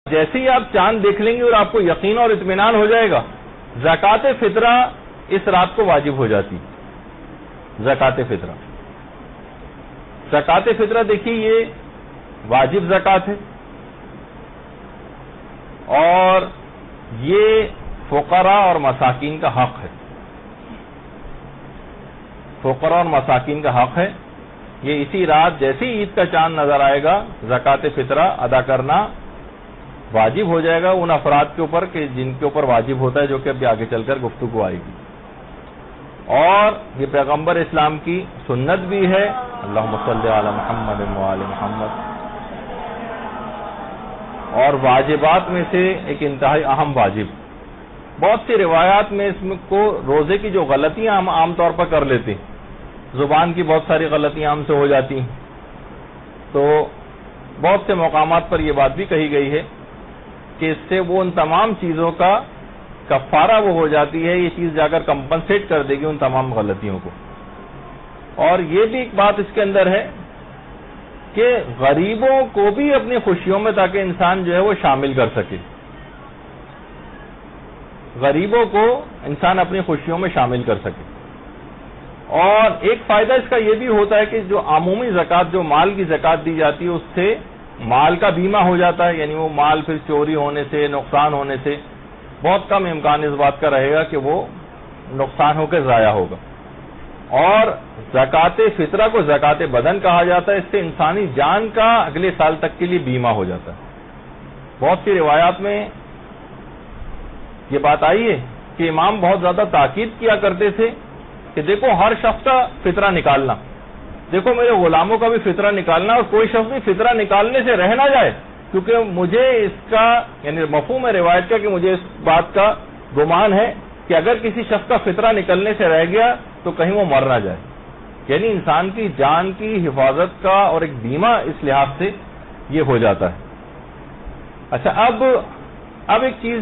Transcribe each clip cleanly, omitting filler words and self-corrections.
جیسے ہی آپ چاند دیکھ لیں گے اور آپ کو یقین اور اطمینان ہو جائے گا، زکوٰۃ فطرہ اس رات کو واجب ہو جاتی. زکوٰۃ فطرہ، زکوٰۃ فطرہ دیکھیے یہ واجب زکوٰۃ ہے، اور یہ فقراء اور مساکین کا حق ہے. فقراء اور مساکین کا حق ہے. یہ اسی رات جیسے عید کا چاند نظر آئے گا زکوٰۃ فطرہ ادا کرنا واجب ہو جائے گا ان افراد کے اوپر کہ جن کے اوپر واجب ہوتا ہے، جو کہ ابھی آگے چل کر گفتگو آئے گی. اور یہ پیغمبر اسلام کی سنت بھی ہے. اللہم صلی علی محمد وآل محمد. اور واجبات میں سے ایک انتہائی اہم واجب. بہت سی روایات میں اس کو روزے کی جو غلطیاں ہم عام طور پر کر لیتے ہیں، زبان کی بہت ساری غلطیاں ہم سے ہو جاتی ہیں، تو بہت سے مقامات پر یہ بات بھی کہی گئی ہے کہ اس سے وہ ان تمام چیزوں کا کفارہ وہ ہو جاتی ہے، یہ چیز جا کر کمپنسیٹ کر دے گی ان تمام غلطیوں کو. اور یہ بھی ایک بات اس کے اندر ہے کہ غریبوں کو بھی اپنی خوشیوں میں تاکہ انسان جو ہے وہ شامل کر سکے. غریبوں کو انسان اپنی خوشیوں میں شامل کر سکے. اور ایک فائدہ اس کا یہ بھی ہوتا ہے کہ جو عمومی زکوٰۃ، جو مال کی زکوٰۃ دی جاتی ہے، اس سے مال کا بیمہ ہو جاتا ہے. یعنی وہ مال پھر چوری ہونے سے، نقصان ہونے سے بہت کم امکان اس بات کا رہے گا کہ وہ نقصان ہو کے ضائع ہوگا. اور زکوٰۃ فطرہ کو زکوٰۃ بدن کہا جاتا ہے. اس سے انسانی جان کا اگلے سال تک کے لیے بیمہ ہو جاتا ہے. بہت سی روایات میں یہ بات آئی ہے کہ امام بہت زیادہ تاکید کیا کرتے تھے کہ دیکھو ہر شخص کا فطرہ نکالنا، دیکھو میرے غلاموں کا بھی فطرہ نکالنا، اور کوئی شخص بھی فطرہ نکالنے سے رہ نہ جائے، کیونکہ مجھے اس کا یعنی مفہوم ہے روایت کا کہ مجھے اس بات کا گمان ہے کہ اگر کسی شخص کا فطرہ نکلنے سے رہ گیا تو کہیں وہ مر نہ جائے. یعنی انسان کی جان کی حفاظت کا اور ایک بیمہ اس لحاظ سے یہ ہو جاتا ہے. اچھا، اب ایک چیز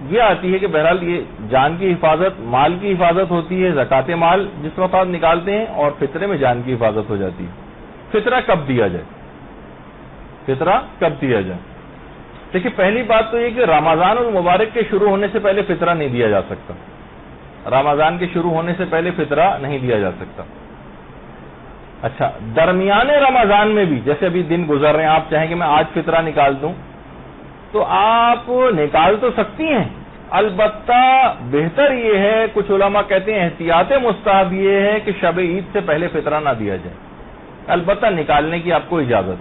یہ آتی ہے کہ بہرحال یہ جان کی حفاظت، مال کی حفاظت ہوتی ہے، زکوٰۃ مال جس وقت آپ نکالتے ہیں، اور فطرے میں جان کی حفاظت ہو جاتی ہے. فطرہ کب دیا جائے؟ فطرہ کب دیا جائے؟ دیکھیے، پہلی بات تو یہ کہ رمضان المبارک کے شروع ہونے سے پہلے فطرہ نہیں دیا جا سکتا. رمضان کے شروع ہونے سے پہلے فطرہ نہیں دیا جا سکتا. اچھا، درمیان رمضان میں بھی جیسے ابھی دن گزر رہے ہیں، آپ چاہیں کہ میں آج فطرہ نکال دوں تو آپ نکال تو سکتی ہیں، البتہ بہتر یہ ہے، کچھ علماء کہتے ہیں احتیاط مستحب یہ ہے کہ شب عید سے پہلے فطرہ نہ دیا جائے، البتہ نکالنے کی آپ کو اجازت.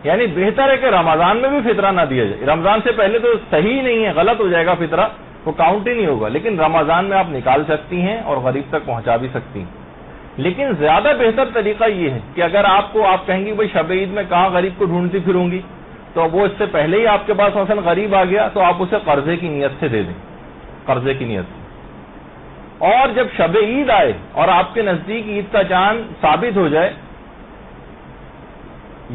یعنی بہتر ہے کہ رمضان میں بھی فطرہ نہ دیا جائے. رمضان سے پہلے تو صحیح نہیں ہے، غلط ہو جائے گا فطرہ، وہ کاؤنٹ ہی نہیں ہوگا. لیکن رمضان میں آپ نکال سکتی ہیں اور غریب تک پہنچا بھی سکتی ہیں. لیکن زیادہ بہتر طریقہ یہ ہے کہ اگر آپ کہیں گی بھائی شب عید میں کہاں غریب کو ڈھونڈتی پھروں گی، تو وہ اس سے پہلے ہی آپ کے پاس مثلا غریب آ گیا تو آپ اسے قرضے کی نیت سے دے دیں، قرضے کی نیت سے. اور جب شب عید آئے اور آپ کے نزدیک عید کا چاند ثابت ہو جائے،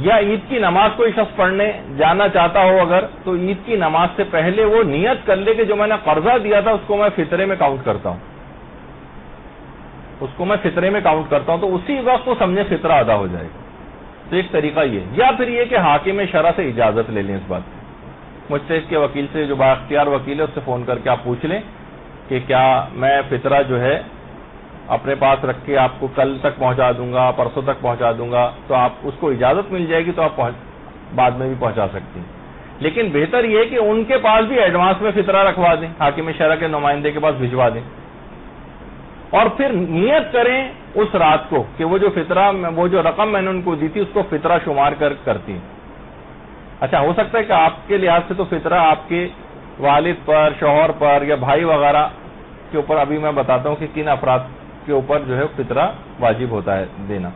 یا عید کی نماز کوئی شخص پڑھنے جانا چاہتا ہو اگر، تو عید کی نماز سے پہلے وہ نیت کر لے کہ جو میں نے قرضہ دیا تھا اس کو میں فطرے میں کاؤنٹ کرتا ہوں، اس کو میں فطرے میں کاؤنٹ کرتا ہوں، تو اسی وقت وہ سمجھے فطرہ ادا ہو جائے گا. تو ایک طریقہ یہ، یا پھر یہ کہ حاکم شرع سے اجازت لے لیں اس بات کی. مجتہد کے وکیل سے، جو بااختیار وکیل ہے، اس سے فون کر کے آپ پوچھ لیں کہ کیا میں فطرہ جو ہے اپنے پاس رکھ کے آپ کو کل تک پہنچا دوں گا، پرسوں تک پہنچا دوں گا، تو آپ اس کو اجازت مل جائے گی تو آپ بعد میں بھی پہنچا سکتی ہیں. لیکن بہتر یہ ہے کہ ان کے پاس بھی ایڈوانس میں فطرہ رکھوا دیں، حاکم شرع کے نمائندے کے پاس بھجوا دیں، اور پھر نیت کریں اس رات کو کہ وہ جو رقم میں نے ان کو دی تھی اس کو فطرہ شمار کرتی. اچھا، ہو سکتا ہے کہ آپ کے لحاظ سے تو فطرہ آپ کے والد پر، شوہر پر یا بھائی وغیرہ کے اوپر، ابھی میں بتاتا ہوں کہ کن افراد کے اوپر جو ہے فطرہ واجب ہوتا ہے دینا.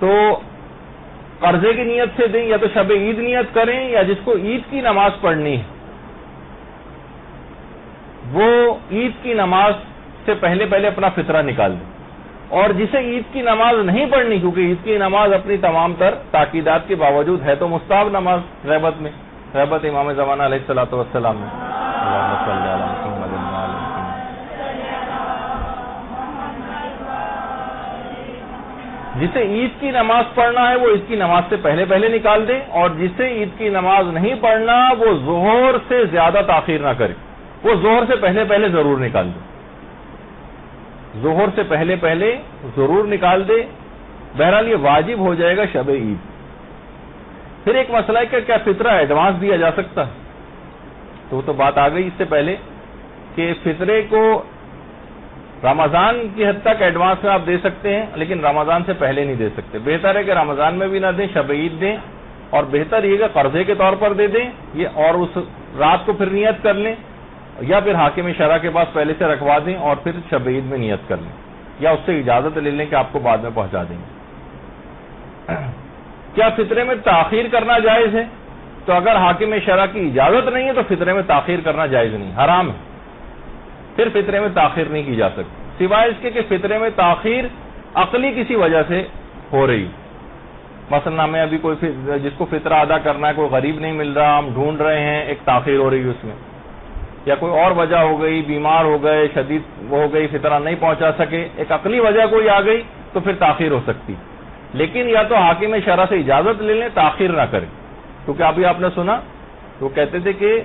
تو قرضے کی نیت سے دیں، یا تو شب عید نیت کریں، یا جس کو عید کی نماز پڑھنی ہے وہ عید کی نماز سے پہلے اپنا فطرہ نکال دیں. اور جسے عید کی نماز نہیں پڑھنی، کیونکہ عید کی نماز اپنی تمام تر تاکیدات کے باوجود ہے تو مستحب نماز غیبت میں، غیبت امام زمانہ علیہ الصلوۃ والسلام میں. اللہم صلی علی محمد وعلی محمد. جسے عید کی نماز پڑھنا ہے وہ عید کی نماز سے پہلے پہلے نکال دے، اور جسے عید کی نماز نہیں پڑھنا وہ ظہر سے زیادہ تاخیر نہ کرے، وہ ظہر سے پہلے پہلے ضرور نکال دے، ظہر سے پہلے پہلے ضرور نکال دے۔ بہرحال یہ واجب ہو جائے گا شب عید۔ پھر ایک مسئلہ ہے کہ کیا فطرہ ایڈوانس دیا جا سکتا ہے؟ تو وہ تو بات آ گئی اس سے پہلے کہ فطرے کو رمضان کی حد تک ایڈوانس میں آپ دے سکتے ہیں، لیکن رمضان سے پہلے نہیں دے سکتے۔ بہتر ہے کہ رمضان میں بھی نہ دیں، شب عید دیں، اور بہتر یہ کہ قرضے کے طور پر دے دیں یہ، اور اس رات کو پھر نیت کر لیں، یا پھر حاکم شرع کے پاس پہلے سے رکھوا دیں اور پھر شب عید میں نیت کر لیں، یا اس سے اجازت لے لیں کہ آپ کو بعد میں پہنچا دیں گے۔ کیا فطرے میں تاخیر کرنا جائز ہے؟ تو اگر حاکم شرع کی اجازت نہیں ہے تو فطرے میں تاخیر کرنا جائز نہیں، حرام ہے، پھر فطرے میں تاخیر نہیں کی جا سکتی، سوائے اس کے کہ فطرے میں تاخیر عقلی کسی وجہ سے ہو رہی، مثلا ہمیں ابھی کوئی جس کو فطرہ ادا کرنا ہے کوئی غریب نہیں مل رہا، ہم ڈھونڈ رہے ہیں، ایک تاخیر ہو رہی ہے اس میں، یا کوئی اور وجہ ہو گئی، بیمار ہو گئے، شدید ہو گئی، فطرہ نہیں پہنچا سکے، ایک عقلی وجہ کوئی آ گئی تو پھر تاخیر ہو سکتی، لیکن یا تو حاکم شرع سے اجازت لے لیں، تاخیر نہ کریں، کیونکہ ابھی آپ نے سنا تو کہتے تھے کہ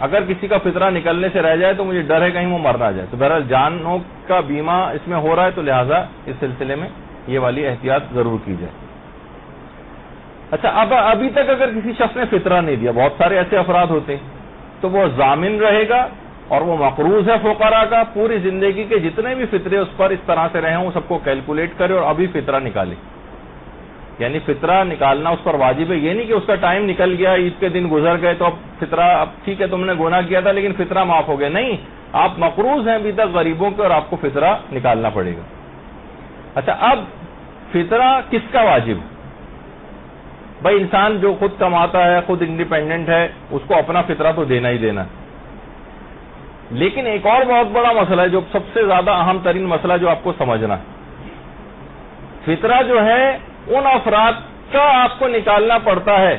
اگر کسی کا فطرہ نکلنے سے رہ جائے تو مجھے ڈر ہے کہیں وہ مر نہ جائے، تو بہرحال جانوں کا بیمہ اس میں ہو رہا ہے، تو لہٰذا اس سلسلے میں یہ والی احتیاط ضرور کی جائے۔ اچھا، اب ابھی تک اگر کسی شخص نے فطرہ نہیں دیا، بہت سارے ایسے افراد ہوتے ہیں، تو وہ ضامن رہے گا اور وہ مقروض ہے فقراء کا، پوری زندگی کے جتنے بھی فطرے اس پر اس طرح سے رہے ہوں سب کو کیلکولیٹ کرے اور ابھی فطرہ نکالے، یعنی فطرہ نکالنا اس پر واجب ہے، یہ نہیں کہ اس کا ٹائم نکل گیا، عید کے دن گزر گئے تو اب فطرہ، اب ٹھیک ہے تم نے گناہ کیا تھا لیکن فطرہ معاف ہو گیا، نہیں، آپ مقروض ہیں ابھی تک غریبوں کے اور آپ کو فطرہ نکالنا پڑے گا۔ اچھا، اب فطرہ کس کا واجب؟ بھائی انسان جو خود کماتا ہے، خود انڈیپینڈنٹ ہے، اس کو اپنا فطرہ تو دینا ہی دینا ہے، لیکن ایک اور بہت بڑا مسئلہ ہے جو سب سے زیادہ اہم ترین مسئلہ جو آپ کو سمجھنا ہے، فطرہ جو ہے ان افراد کا آپ کو نکالنا پڑتا ہے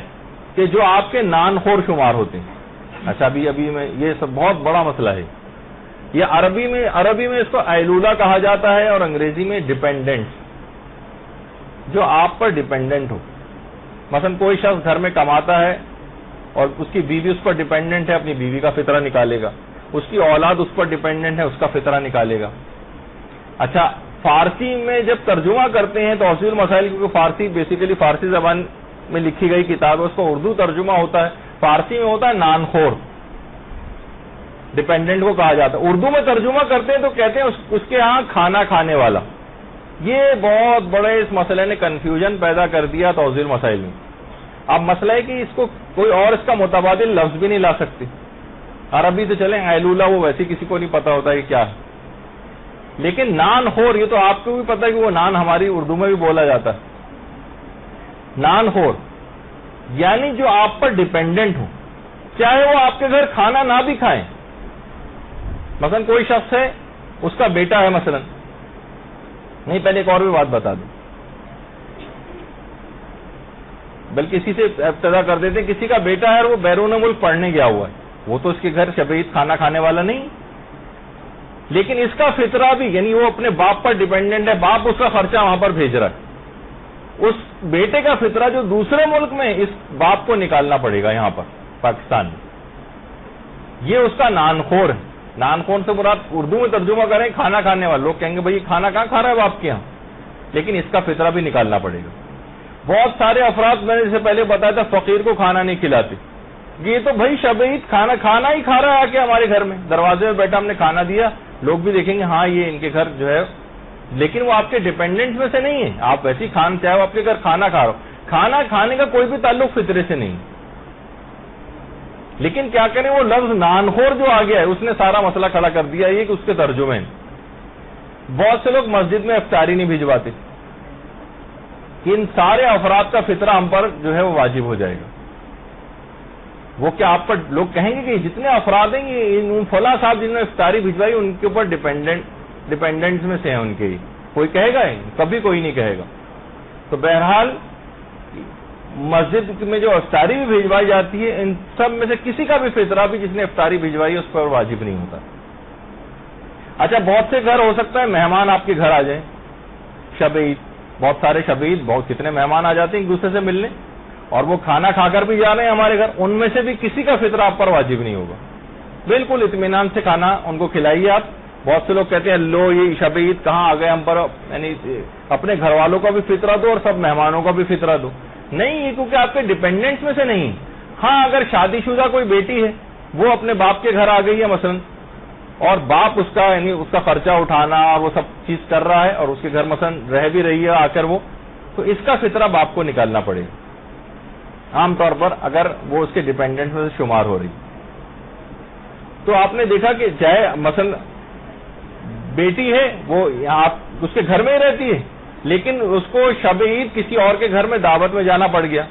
کہ جو آپ کے نان خور شمار ہوتے ہیں۔ اچھا، ابھی میں یہ سب بہت بڑا مسئلہ ہے، یہ عربی میں اس کو ایلولہ کہا جاتا ہے اور انگریزی میں ڈیپینڈنٹ، جو آپ پر ڈیپینڈنٹ ہو۔ مثلا کوئی شخص گھر میں کماتا ہے اور اس کی بیوی اس پر ڈیپینڈنٹ ہے، اپنی بیوی کا فطرہ نکالے گا، اس کی اولاد اس پر ڈیپینڈنٹ ہے، اس کا فطرہ نکالے گا۔ اچھا، فارسی میں جب ترجمہ کرتے ہیں توحصیل المسائل، کیونکہ فارسی بیسیکلی فارسی زبان میں لکھی گئی کتاب ہے، اس کا اردو ترجمہ ہوتا ہے، فارسی میں ہوتا ہے نان خور، ڈیپینڈنٹ کو کہا جاتا ہے، اردو میں ترجمہ کرتے ہیں تو کہتے ہیں اس کے ہاں کھانا کھانے والا۔ یہ بہت بڑے اس مسئلے نے کنفیوژن پیدا کر دیا توحصیل مسائل میں۔ اب مسئلہ ہے کہ اس کو کوئی اور اس کا متبادل لفظ بھی نہیں لا سکتے، عربی سے چلیں ایلولہ، وہ ویسے کسی کو نہیں پتا ہوتا ہے کہ کیا ہے، لیکن نان خور یہ تو آپ کو بھی پتا ہے کہ وہ نان ہماری اردو میں بھی بولا جاتا ہے، نان خور یعنی جو آپ پر ڈیپینڈنٹ ہو، چاہے وہ آپ کے گھر کھانا نہ بھی کھائیں۔ مثلا کوئی شخص ہے، اس کا بیٹا ہے مثلا، نہیں پہلے ایک اور بھی بات بتا دوں، بلکہ اسی سے ابتدا کر دیتے ہیں، کسی کا بیٹا ہے اور وہ بیرون ملک پڑھنے گیا ہوا ہے، وہ تو اس کے گھر شب عید کھانا کھانے والا نہیں، لیکن اس کا فطرہ بھی، یعنی وہ اپنے باپ پر ڈیپینڈنٹ ہے، باپ اس کا خرچہ وہاں پر بھیج رہا ہے، اس بیٹے کا فطرہ جو دوسرے ملک میں اس باپ کو نکالنا پڑے گا یہاں پر پاکستان میں، یہ اس کا نان خور ہے۔ نان خور سے مراد اردو میں ترجمہ کریں کھانا کھانے والا، لوگ کہیں گے بھائی کھانا کہاں کھا رہا ہے باپ کے یہاں، لیکن اس کا فطرہ بھی نکالنا پڑے گا۔ بہت سارے افراد میں نے جسے پہلے بتایا تھا فقیر کو کھانا نہیں کھلاتے، یہ تو بھائی شب عید کھانا ہی کھا رہا ہے آ کے ہمارے گھر میں، دروازے میں بیٹھا ہم نے کھانا دیا، لوگ بھی دیکھیں گے ہاں یہ ان کے گھر جو ہے، لیکن وہ آپ کے ڈیپینڈنٹ میں سے نہیں ہے، آپ ویسی کھانا چاہے وہ آپ کے گھر کھانا کھا رہا ہو، کھانا کھانے کا کوئی بھی تعلق فطرے سے نہیں، لیکن کیا کریں وہ لفظ نان خور جو آ گیا ہے اس نے سارا مسئلہ کھڑا کر دیا، یہ کہ اس کے ترجمے بہت سے لوگ مسجد میں افطاری نہیں بھجواتے، ان سارے افراد کا فطرہ ہم پر جو ہے وہ واجب ہو جائے گا۔ وہ کیا آپ پر لوگ کہیں گے کہ جتنے افراد ہیں یہ فلاں صاحب جنہوں نے افطاری بھجوائی ان کے اوپر ڈیپینڈنٹس میں سے ہیں ان کے ہی، کوئی کہے گا؟ کبھی کوئی نہیں کہے گا۔ تو بہرحال مسجد میں جو افطاری بھی بھجوائی جاتی ہے ان سب میں سے کسی کا بھی فطرہ بھی جس نے افطاری بھجوائی اس پر واجب نہیں ہوتا۔ اچھا، بہت سے گھر ہو سکتا ہے مہمان آپ کے گھر آ جائیں، شب عید، بہت سارے شب عید بہت کتنے مہمان آ جاتے ہیں ایک دوسرے سے ملنے، اور وہ کھانا کھا کر بھی جا رہے ہیں ہمارے گھر، ان میں سے بھی کسی کا فطرہ آپ پر واجب نہیں ہوگا. بالکل اطمینان سے کھانا ان کو کھلائیے آپ. بہت سے لوگ کہتے ہیں لو یہ شب عید کہاں آ گئے ہم پر، یعنی اپنے گھر والوں کا بھی فطرہ دو اور سب مہمانوں کا بھی فطرہ دو. نہیں، یہ کیونکہ آپ کے ڈیپینڈنٹس میں سے نہیں. ہاں اگر شادی شدہ کوئی بیٹی ہے، وہ اپنے باپ کے گھر آ گئی ہے مثلا، اور باپ اس کا یعنی اس کا خرچہ اٹھانا اور وہ سب چیز کر رہا ہے، اور اس کے گھر مثلا رہ بھی رہی ہے آ کر وہ، تو اس کا فطرہ باپ کو نکالنا پڑے گا عام طور پر اگر وہ اس کے ڈیپینڈنٹ میں سے شمار ہو رہی. تو آپ نے دیکھا کہ چاہے مثلا بیٹی ہے وہ آپ اس کے گھر میں ہی رہتی ہے، لیکن اس کو شب عید کسی اور کے گھر میں دعوت میں جانا پڑ گیا،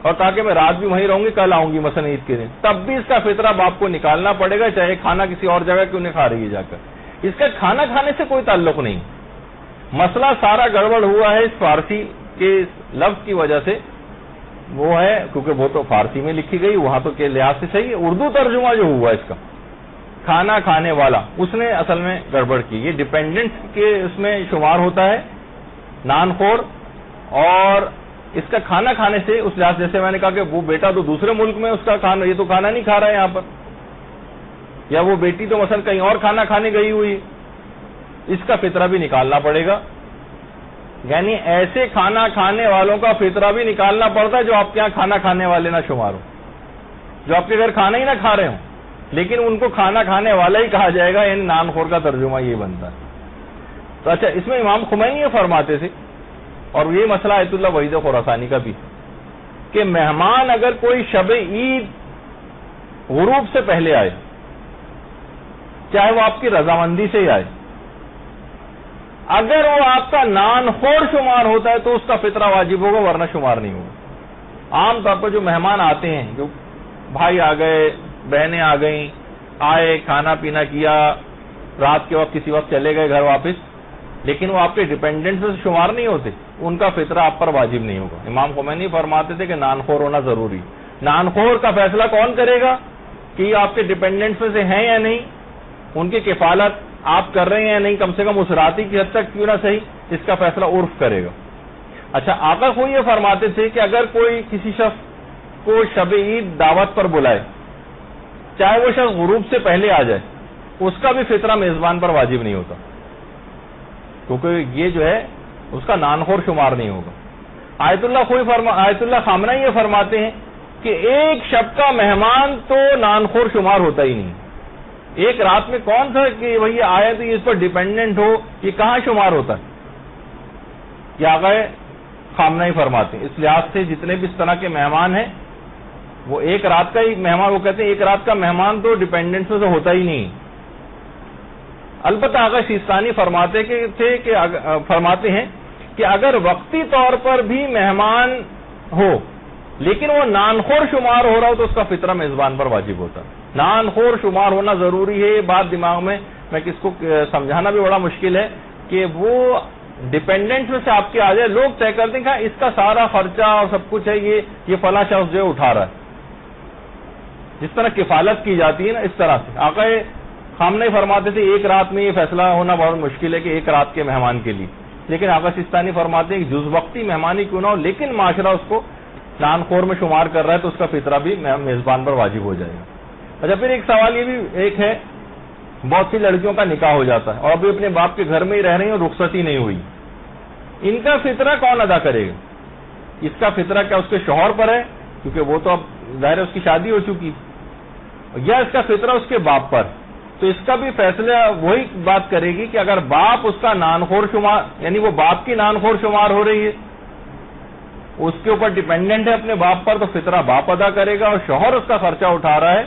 اور تاکہ میں رات بھی وہیں رہوں گی کل آؤں گی مثلا عید کے دن، تب بھی اس کا فطرہ باپ کو نکالنا پڑے گا، چاہے کھانا کسی اور جگہ کیوں نہیں کھا رہی ہے جا کر. اس کا کھانا کھانے سے کوئی تعلق نہیں. مسئلہ سارا گڑبڑ ہوا ہے اس فارسی کے لفظ کی وجہ سے. وہ ہے کیونکہ وہ تو فارسی میں لکھی گئی، وہاں تو کے لحاظ سے صحیح ہے، اردو ترجمہ جو ہوا اس کا کھانا کھانے والا، اس نے اصل میں گڑبڑ کی. یہ ڈیپینڈنٹ کے اس میں شمار ہوتا ہے نان خور، اور اس کا کھانا کھانے سے اس لحاظ جیسے میں نے کہا کہ وہ بیٹا تو دوسرے ملک میں اس کا کھانا، یہ تو کھانا نہیں کھا رہا ہے یہاں پر، یا وہ بیٹی تو مثلا کہیں اور کھانا کھانے گئی ہوئی، اس کا فطرہ بھی نکالنا پڑے گا. یعنی ایسے کھانا کھانے والوں کا فطرہ بھی نکالنا پڑتا ہے جو آپ کے یہاں کھانا کھانے والے نہ شمار ہو، جو آپ کے گھر کھانا ہی نہ کھا رہے ہوں، لیکن ان کو کھانا کھانے والا ہی کہا جائے گا. یعنی نان خور کا ترجمہ یہ بنتا ہے. تو اچھا، اس میں امام خمینی یہ فرماتے تھے، اور یہ مسئلہ آیت اللہ وحید خراسانی کا بھی، کہ مہمان اگر کوئی شب عید غروب سے پہلے آئے، چاہے وہ آپ کی رضامندی سے ہی آئے، اگر وہ آپ کا نان خور شمار ہوتا ہے تو اس کا فطرہ واجب ہوگا، ورنہ شمار نہیں ہوگا. عام طور پر جو مہمان آتے ہیں، جو بھائی آ گئے، بہنیں آ گئیں، آئے، کھانا پینا کیا، رات کے وقت کسی وقت چلے گئے گھر واپس، لیکن وہ آپ کے ڈیپینڈنٹ سے شمار نہیں ہوتے، ان کا فطرہ آپ پر واجب نہیں ہوگا. امام خمینی فرماتے تھے کہ نان خور ہونا ضروری. نان خور کا فیصلہ کون کرے گا کہ یہ آپ کے ڈیپینڈنٹ میں سے ہیں یا نہیں، ان کی کفالت آپ کر رہے ہیں یا نہیں، کم سے کم اس راتی کی حد تک کیوں نہ صحیح، اس کا فیصلہ عرف کرے گا. اچھا، آقا خود یہ فرماتے تھے کہ اگر کوئی کسی شخص کو شب عید دعوت پر بلائے، چاہے وہ شخص غروب سے پہلے آ جائے، اس کا بھی فطرہ میزبان پر واجب نہیں ہوتا، کیونکہ یہ جو ہے اس کا نان خور شمار نہیں ہوگا. آیت اللہ خامنہ یہ فرماتے ہیں کہ ایک شب کا مہمان تو نان خور شمار ہوتا ہی نہیں. ایک رات میں کون سا کہ وہی آئے تو اس پر ڈیپینڈنٹ ہو، یہ کہاں شمار ہوتا ہے؟ یہ آقا خامنہ ہی فرماتے ہیں. اس لحاظ سے جتنے بھی اس طرح کے مہمان ہیں، وہ ایک رات کا ہی مہمان، وہ کہتے ہیں ایک رات کا مہمان تو ڈیپینڈنٹ سے ہوتا ہی نہیں. البتہ آقا سیستانی فرماتے ہیں کہ اگر وقتی طور پر بھی مہمان ہو لیکن وہ نان خور شمار ہو رہا ہو تو اس کا فطرہ میزبان پر واجب ہوتا. نان خور شمار ہونا ضروری ہے. یہ بات دماغ میں کس کو سمجھانا بھی بڑا مشکل ہے کہ وہ ڈیپینڈنٹ میں سے آپ کے آ جائے، لوگ طے کرتے ہیں کہ اس کا سارا خرچہ اور سب کچھ ہے یہ فلاں شخص جو ہے اٹھا رہا ہے، جس طرح کفالت کی جاتی ہے نا، اس طرح سے. آقا خامنہ ہی فرماتے تھے ایک رات میں یہ فیصلہ ہونا بہت مشکل ہے کہ ایک رات کے مہمان کے لیے، لیکن آقا سیستانی فرماتے ہیں کہ جز وقتی مہمانی کیوں نہ ہو، لیکن معاشرہ اس کو نان خور میں شمار کر رہا ہے تو اس کا فطرہ بھی میزبان پر واجب ہو جائے گا. اچھا، پھر ایک سوال یہ بھی ایک ہے، بہت سی لڑکیوں کا نکاح ہو جاتا ہے اور ابھی اپنے باپ کے گھر میں ہی رہ رہی ہیں اور رخصتی نہیں ہوئی، ان کا فطرہ کون ادا کرے گا؟ اس کا فطرہ کیا اس کے شوہر پر ہے، کیونکہ وہ تو اب ظاہر اس کی شادی ہو چکی، یا اس کا فطرہ اس کے باپ پر؟ تو اس کا بھی فیصلہ وہی بات کرے گی کہ اگر باپ اس کا نان خور شمار، یعنی وہ باپ کی نان خور شمار ہو رہی ہے، اس کے اوپر ڈیپینڈنٹ ہے اپنے باپ پر، تو فطرہ باپ ادا کرے گا، اور شوہر اس کا خرچہ اٹھا رہا ہے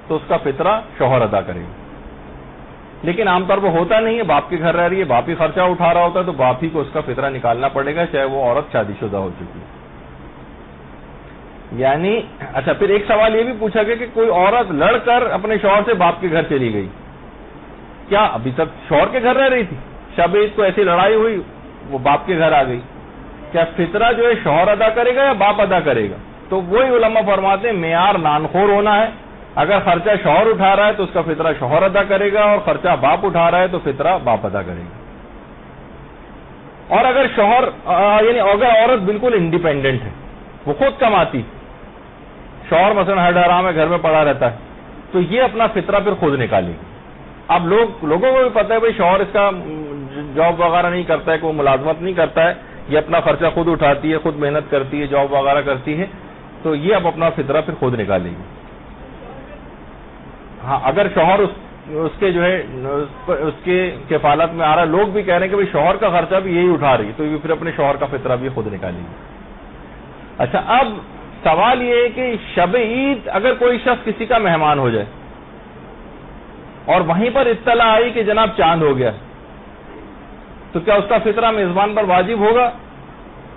تو اس کا فطرہ شوہر ادا کرے گا. لیکن عام طور پر ہوتا نہیں ہے، باپ کے گھر رہ رہی ہے، باپ ہی خرچہ اٹھا رہا ہوتا ہے، تو باپ ہی کو اس کا فطرہ نکالنا پڑے گا، چاہے وہ عورت شادی شدہ ہو چکی ہے. یعنی اچھا، پھر ایک سوال یہ بھی پوچھا گیا کہ کوئی عورت لڑ کر اپنے شوہر سے باپ کے گھر چلی گئی، کیا ابھی تک شوہر کے گھر رہ رہی تھی، شب عید کو ایسی لڑائی ہوئی وہ باپ کے گھر آ گئی، کیا فطرہ جو ہے شوہر ادا کرے گا یا باپ ادا کرے گا؟ تو وہی علماء فرماتے ہیں معیار نان خور ہونا ہے. اگر خرچہ شوہر اٹھا رہا ہے تو اس کا فطرہ شوہر ادا کرے گا، اور خرچہ باپ اٹھا رہا ہے تو فطرہ باپ ادا کرے گا. اور اگر شوہر یعنی اگر عورت بالکل انڈیپینڈنٹ ہے، وہ خود کماتی، شوہر مثلا ہر حرام ہے گھر میں پڑا رہتا ہے، تو یہ اپنا فطرہ پھر خود نکالے گی. اب لوگوں کو بھی پتا ہے بھائی شوہر اس کا جاب وغیرہ نہیں کرتا ہے، کوئی ملازمت نہیں کرتا ہے، یہ اپنا خرچہ خود اٹھاتی ہے، خود محنت کرتی ہے، جاب وغیرہ کرتی ہے، تو یہ اب اپنا فطرہ پھر خود نکالے گی. ہاں اگر شوہر اس کے جو ہے اس کے کفالت میں آ رہا ہے، لوگ بھی کہہ رہے ہیں کہ بھائی شوہر کا خرچہ بھی یہی اٹھا رہی ہے، تو یہ پھر اپنے شوہر کا فطرہ بھی خود نکالے گی. اچھا اب سوال یہ ہے کہ شب عید اگر کوئی شخص کسی کا مہمان ہو جائے اور وہیں پر اطلاع آئی کہ جناب چاند ہو گیا، تو کیا اس کا فطرہ میزبان پر واجب ہوگا؟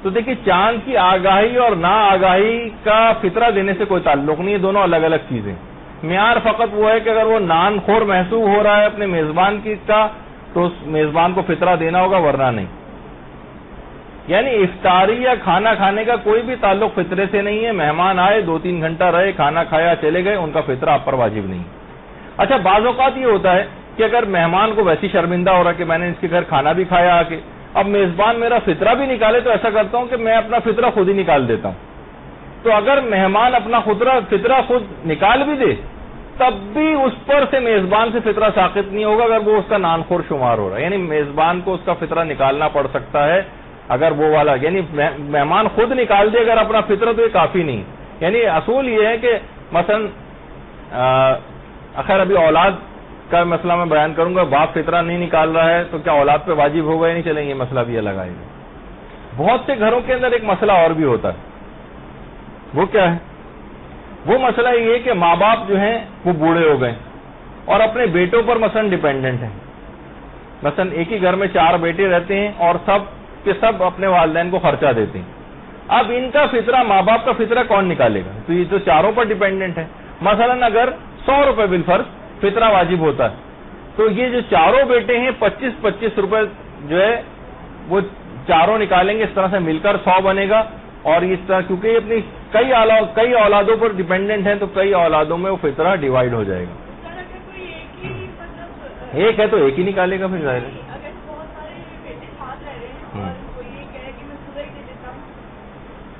تو دیکھیے چاند کی آگاہی اور نا آگاہی کا فطرہ دینے سے کوئی تعلق نہیں ہے، دونوں الگ الگ چیزیں. معیار فقط وہ ہے کہ اگر وہ نان خور محسوب ہو رہا ہے اپنے میزبان کا تو اس میزبان کو فطرہ دینا ہوگا، ورنہ نہیں. یعنی افطاری یا کھانا کھانے کا کوئی بھی تعلق فطرے سے نہیں ہے. مہمان آئے 2-3 گھنٹہ رہے، کھانا کھایا چلے گئے، ان کا فطرہ آپ پر واجب نہیں. اچھا بعض اوقات یہ ہوتا ہے کہ اگر مہمان کو ویسی شرمندہ ہو رہا ہے کہ میں نے اس کے گھر کھانا بھی کھایا آ کے، اب میزبان میرا فطرہ بھی نکالے، تو ایسا کرتا ہوں کہ میں اپنا فطرہ خود ہی نکال دیتا ہوں. تو اگر مہمان اپنا فطرہ خود نکال بھی دے تب بھی اس پر سے میزبان سے فطرہ ساقط نہیں ہوگا اگر وہ اس کا نان خور شمار ہو رہا ہے. یعنی میزبان کو اس کا فطرہ نکالنا پڑ سکتا ہے اگر وہ والا، یعنی مہمان خود نکال دے اگر اپنا فطرہ تو یہ کافی نہیں. یعنی اصول یہ ہے کہ مثلا اخیر ابھی اولاد کا مسئلہ میں بیان کروں گا، باپ فطرہ نہیں نکال رہا ہے تو کیا اولاد پہ واجب ہوگا یا نہیں، چلیں یہ مسئلہ بھی الگ آئے گا. بہت سے گھروں کے اندر ایک مسئلہ اور بھی ہوتا ہے، وہ کیا ہے؟ وہ مسئلہ یہ ہے کہ ماں باپ جو ہیں وہ بوڑھے ہو گئے اور اپنے بیٹوں پر مثلا ڈیپینڈنٹ ہیں. مثلا ایک ہی گھر میں 4 بیٹے رہتے ہیں اور سب کے سب اپنے والدین کو خرچہ دیتے ہیں. اب ان کا فطرہ، ماں باپ کا فطرہ کون نکالے گا؟ تو یہ تو چاروں پر ڈیپینڈنٹ ہے. مثلا اگر 100 روپے بالفرض فطرہ واجب ہوتا ہے تو یہ جو چاروں بیٹے ہیں 25-25 روپے جو ہے وہ چاروں نکالیں گے، اس طرح سے مل کر 100 بنے گا. اور اس طرح کیونکہ یہ اپنی کئی اولادوں پر ڈیپینڈنٹ ہیں تو کئی اولادوں میں وہ فطرہ ڈیوائڈ ہو جائے گا. ایک ہے تو ایک ہی نکالے گا پھر ظاہر ہے.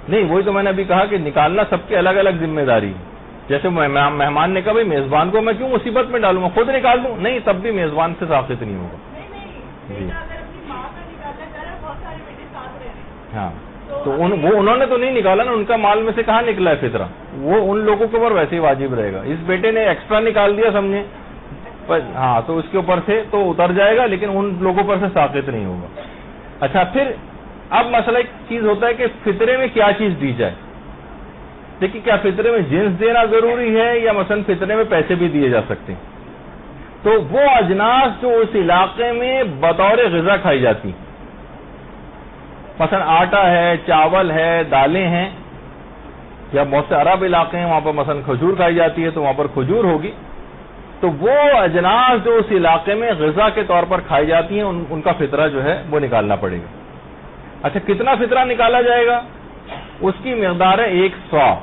نہیں وہی تو میں نے ابھی کہا کہ نکالنا سب کی الگ الگ ذمہ داری. جیسے مہمان نے کہا بھائی میزبان کو میں کیوں مصیبت میں ڈالوں گا، خود نکال دوں، نہیں تب بھی میزبان سے ساقط نہیں ہوگا. جی ہاں تو انہوں نے تو نہیں نکالا نا، ان کا مال میں سے کہاں نکلا ہے فطرہ، وہ ان لوگوں کے اوپر ویسے ہی واجب رہے گا. اس بیٹے نے ایکسٹرا نکال دیا سمجھے، ہاں تو اس کے اوپر سے تو اتر جائے گا لیکن ان لوگوں پر سے ساقط نہیں ہوگا. اچھا پھر اب مسئلہ ایک چیز ہوتا ہے کہ فطرے میں کیا چیز دی جائے. دیکھیے کیا فطرے میں جنس دینا ضروری ہے یا مثلا فطرے میں پیسے بھی دیے جا سکتے ہیں. تو وہ اجناس جو اس علاقے میں بطور غذا کھائی جاتی، مثلا آٹا ہے، چاول ہے، دالیں ہیں، یا بہت سے عرب علاقے ہیں وہاں پر مثلا کھجور کھائی جاتی ہے تو وہاں پر کھجور ہوگی. تو وہ اجناس جو اس علاقے میں غذا کے طور پر کھائی جاتی ہیں ان کا فطرہ جو ہے وہ نکالنا پڑے گا. اچھا کتنا فطرہ نکالا جائے گا؟ اس کی مقدار ہے 1 سوا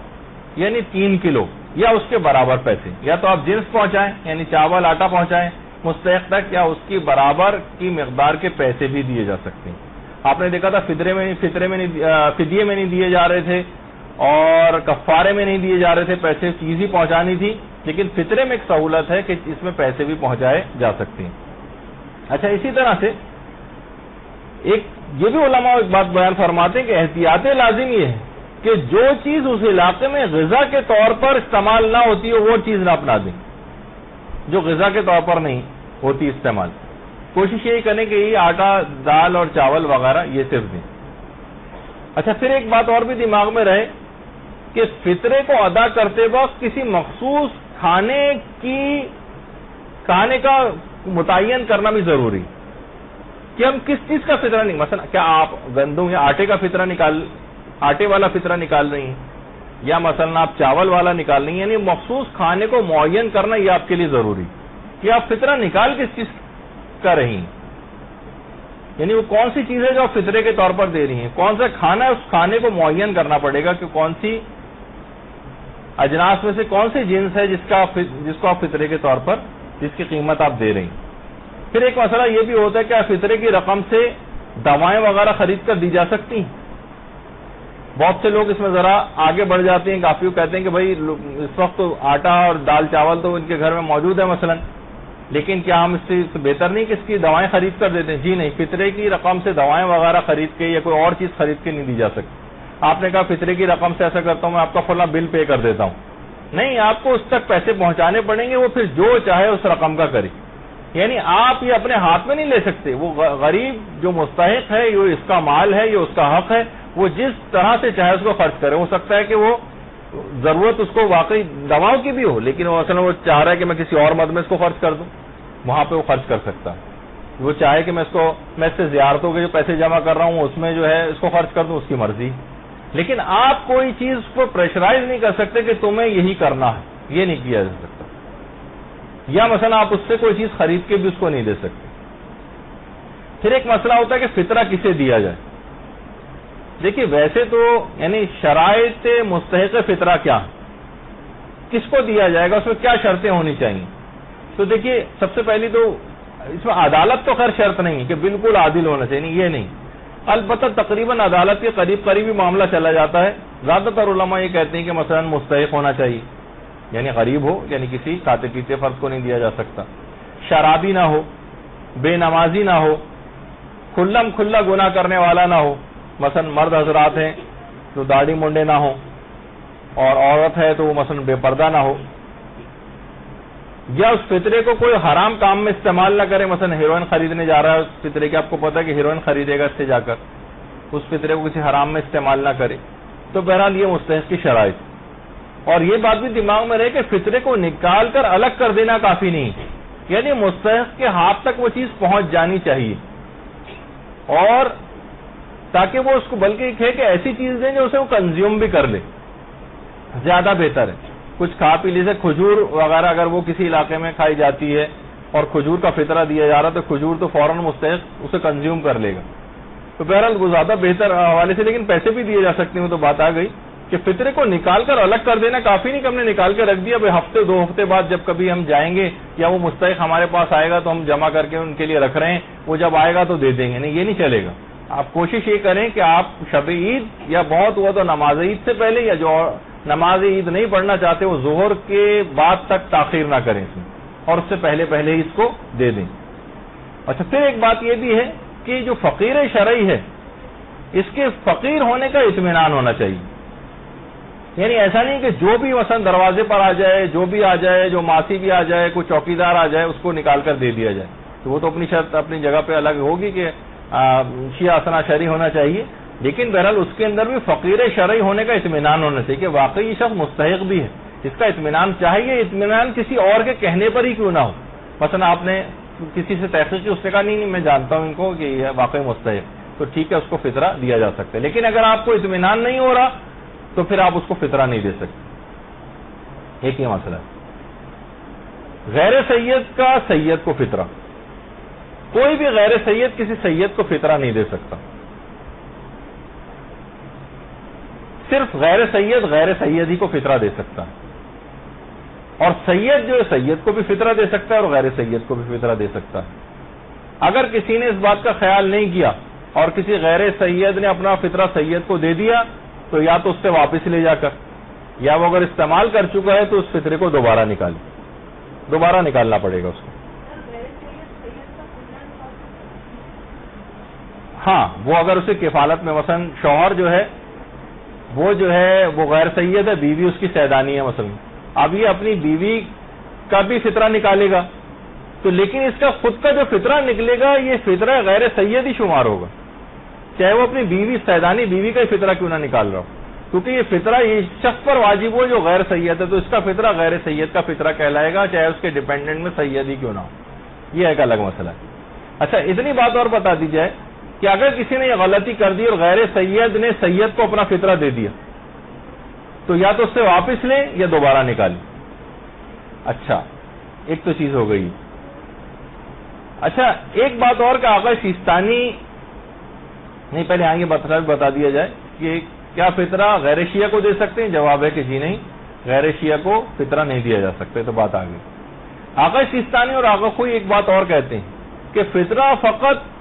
یعنی 3 کلو یا اس کے برابر پیسے. یا تو آپ جنس پہنچائیں یعنی چاول آٹا پہنچائیں مستحق تک، یا اس کی برابر کی مقدار کے پیسے بھی دیے جا سکتے ہیں. آپ نے دیکھا تھا فدیے میں نہیں دیے جا رہے تھے اور کفارے میں نہیں دیے جا رہے تھے، پیسے چیز ہی پہنچانی تھی، لیکن فطرے میں ایک سہولت ہے کہ اس میں پیسے بھی پہنچائے جا سکتے ہیں. اچھا اسی طرح سے ایک یہ بھی علماء ایک بات بیان فرماتے ہیں کہ احتیاط لازم یہ ہے کہ جو چیز اس علاقے میں غذا کے طور پر استعمال نہ ہوتی ہو وہ چیز نہ اپنا دیں، جو غذا کے طور پر نہیں ہوتی استعمال. کوشش یہی کریں کہ یہ آٹا، دال اور چاول وغیرہ یہ صرف دیں. اچھا پھر ایک بات اور بھی دماغ میں رہے کہ فطرے کو ادا کرتے وقت کسی مخصوص کھانے کا متعین کرنا بھی ضروری کہ ہم کس چیز کا فطرہ نہیں، مثلا کیا آپ گندم یا آٹے والا فطرہ نکال رہی ہیں یا مثلا آپ چاول والا نکال رہی ہیں. یعنی مخصوص کھانے کو معین کرنا یہ آپ کے لیے ضروری کہ آپ فطرہ نکال کس چیز کا رہی ہیں، یعنی وہ کون سی چیز ہے جو آپ فطرے کے طور پر دے رہی ہیں، کون سا کھانا ہے، اس کھانے کو معین کرنا پڑے گا کہ کون سی اجناس میں سے کون سی جنس ہے جس کو آپ فطرے کے طور پر جس کی قیمت آپ دے رہی ہیں. پھر ایک مسئلہ یہ بھی ہوتا ہے کہ فطرے کی رقم سے دوائیں وغیرہ خرید کر دی جا سکتی ہیں. بہت سے لوگ اس میں ذرا آگے بڑھ جاتے ہیں کافی، کہتے ہیں کہ بھائی اس وقت تو آٹا اور دال چاول تو ان کے گھر میں موجود ہے مثلا، لیکن کیا ہم اس سے بہتر نہیں کہ اس کی دوائیں خرید کر دیتے ہیں؟ جی نہیں، فطرے کی رقم سے دوائیں وغیرہ خرید کے یا کوئی اور چیز خرید کے نہیں دی جا سکتی. آپ نے کہا فطرے کی رقم سے ایسا کرتا ہوں میں آپ کا فلاں بل پے کر دیتا ہوں، نہیں، آپ کو اس تک پیسے پہنچانے پڑیں گے، وہ پھر جو چاہے اس رقم کا کرے. یعنی آپ یہ اپنے ہاتھ میں نہیں لے سکتے. وہ غریب جو مستحق ہے، یہ اس کا مال ہے، یہ اس کا حق ہے، وہ جس طرح سے چاہے اس کو خرچ کرے. ہو سکتا ہے کہ وہ ضرورت اس کو واقعی دواؤں کی بھی ہو، لیکن وہ اصل میں وہ چاہ رہا ہے کہ میں کسی اور مد میں اس کو خرچ کر دوں، وہاں پہ وہ خرچ کر سکتا ہے. وہ چاہے کہ میں اس سے زیارتوں کے جو پیسے جمع کر رہا ہوں اس میں جو ہے اس کو خرچ کر دوں، اس کی مرضی. لیکن آپ کوئی چیز کو پریشرائز نہیں کر سکتے کہ تمہیں یہی کرنا ہے، یہ نہیں کیا جا سکتا. یا مثلا آپ اس سے کوئی چیز خرید کے بھی اس کو نہیں دے سکتے. پھر ایک مسئلہ ہوتا ہے کہ فطرہ کسے دیا جائے. دیکھیے ویسے تو یعنی شرائط مستحق فطرہ کیا ہے، کس کو دیا جائے گا، اس میں کیا شرطیں ہونی چاہیے. تو دیکھیے سب سے پہلی تو اس میں عدالت تو خیر شرط نہیں ہے کہ بالکل عادل ہونا چاہیے، یہ نہیں. البتہ تقریباً عدالت کے قریب ہی معاملہ چلا جاتا ہے. زیادہ تر علماء یہ کہتے ہیں کہ مثلا مستحق ہونا چاہیے، یعنی غریب ہو، یعنی کسی کھاتے پیتے فرد کو نہیں دیا جا سکتا، شرابی نہ ہو، بے نمازی نہ ہو، کھلم کھلا گناہ کرنے والا نہ ہو. مثلا مرد حضرات ہیں تو داڑھی منڈے نہ ہو، اور عورت ہے تو وہ مثلا بے پردہ نہ ہو. یا اس فطرے کو کوئی حرام کام میں استعمال نہ کرے. مثلا ہیروئن خریدنے جا رہا ہے اس فطرے کے، آپ کو پتا ہے کہ ہیروئن خریدے گا اس سے جا کر، اس فطرے کو کسی حرام میں استعمال نہ کرے. تو بہرحال یہ مستحق کی شرائط. اور یہ بات بھی دماغ میں رہے کہ فطرے کو نکال کر الگ کر دینا کافی نہیں، یعنی مستحق کے ہاتھ تک وہ چیز پہنچ جانی چاہیے، اور تاکہ وہ اس کو بلکہ کہ ایسی چیز دیں جو اسے وہ کنزیوم بھی کر لے، زیادہ بہتر ہے. کچھ کھا پی لی، سے کھجور وغیرہ اگر وہ کسی علاقے میں کھائی جاتی ہے اور کھجور کا فطرہ دیا جا رہا تو کھجور تو فوراً مستحق اسے کنزیوم کر لے گا. تو بہرحال وہ زیادہ بہتر حوالے سے، لیکن پیسے بھی دیے جا سکتے ہیں. تو بات آ گئی کہ فطرے کو نکال کر الگ کر دینا کافی نہیں کہ ہم نے نکال کے رکھ دیا، بھائی ہفتے 2 ہفتے بعد جب کبھی ہم جائیں گے یا وہ مستحق ہمارے پاس آئے گا تو ہم جمع کر کے ان کے لیے رکھ رہے ہیں، وہ جب آئے گا تو دے دیں گے. نہیں، یہ نہیں چلے گا. آپ کوشش یہ کریں کہ آپ شب عید یا بہت ہوا تو نماز عید سے پہلے، یا جو نماز عید نہیں پڑھنا چاہتے وہ ظہر کے بعد تک تاخیر نہ کریں اس میں، اور اس سے پہلے ہی اس کو دے دیں. اچھا، پھر ایک بات یہ بھی ہے کہ جو فقیر شرعی ہے اس کے فقیر ہونے کا اطمینان ہونا چاہیے. یعنی ایسا نہیں کہ جو بھی مثلا دروازے پر آ جائے، جو بھی آ جائے، جو ماسی بھی آ جائے، کوئی چوکیدار آ جائے، اس کو نکال کر دے دیا جائے. تو وہ تو اپنی شرط اپنی جگہ پہ الگ ہوگی کہ شیعہ اسنا شرعی ہونا چاہیے، لیکن بہرحال اس کے اندر بھی فقیر شرعی ہونے کا اطمینان ہونا چاہیے کہ واقعی یہ شخص مستحق بھی ہے. اس کا اطمینان چاہیے، اطمینان کسی اور کے کہنے پر ہی کیوں نہ ہو. مثلا آپ نے کسی سے تحقیق کی، اس نے کہا نہیں میں جانتا ہوں ان کو کہ یہ واقعی مستحق، تو ٹھیک ہے اس کو فطرہ دیا جا سکتا ہے. لیکن اگر آپ کو اطمینان نہیں ہو رہا تو پھر آپ اس کو فطرہ نہیں دے سکتے. ایک یہ مسئلہ ہے. غیر سید کا سید کو فطرہ، کوئی بھی غیر سید کسی سید کو فطرہ نہیں دے سکتا. صرف غیر سید ہی کو فطرہ دے سکتا ہے. اور سید جو ہے سید کو بھی فطرہ دے سکتا ہے اور غیر سید کو بھی فطرہ دے سکتا ہے. اگر کسی نے اس بات کا خیال نہیں کیا اور کسی غیر سید نے اپنا فطرہ سید کو دے دیا تو یا تو اس سے واپس لے جا کر، یا وہ اگر استعمال کر چکا ہے تو اس فطرے کو دوبارہ نکالنا پڑے گا اس کو. ہاں، وہ اگر اسے کفالت میں مثلا شوہر جو ہے وہ غیر سید ہے، بیوی اس کی سیدانی ہے مثلا، اب یہ اپنی بیوی کا بھی فطرہ نکالے گا تو لیکن اس کا خود کا جو فطرہ نکلے گا یہ فطرہ غیر سید ہی شمار ہوگا، چاہے وہ اپنی بیوی سیدانی بیوی کا ہی فطرہ کیوں نہ نکال رہا ہو، کیونکہ یہ فطرہ یہ شخص پر واجب ہو جو غیر سید ہے تو اس کا فطرہ غیر سید کا فطرہ کہلائے گا، چاہے اس کے ڈیپینڈنٹ میں سید ہی کیوں نہ ہو. یہ ایک الگ مسئلہ ہے. اچھا، اتنی بات اور بتا دی جائے کہ اگر کسی نے یہ غلطی کر دی اور غیر سید نے سید کو اپنا فطرہ دے دیا تو یا تو اس سے واپس لیں یا دوبارہ نکالیں. اچھا، ایک تو چیز ہو گئی. اچھا، ایک بات اور کہ آقا سیستانی نہیں، پہلے آگے بتا دیا جائے کہ کیا فطرہ غیر شیعہ کو دے سکتے ہیں؟ جواب ہے کہ جی نہیں، غیر شیعہ کو فطرہ نہیں دیا جا سکتا. تو بات آ گئی. آقا سیستانی اور آقا خوئی ایک بات اور کہتے ہیں کہ فطرہ فقط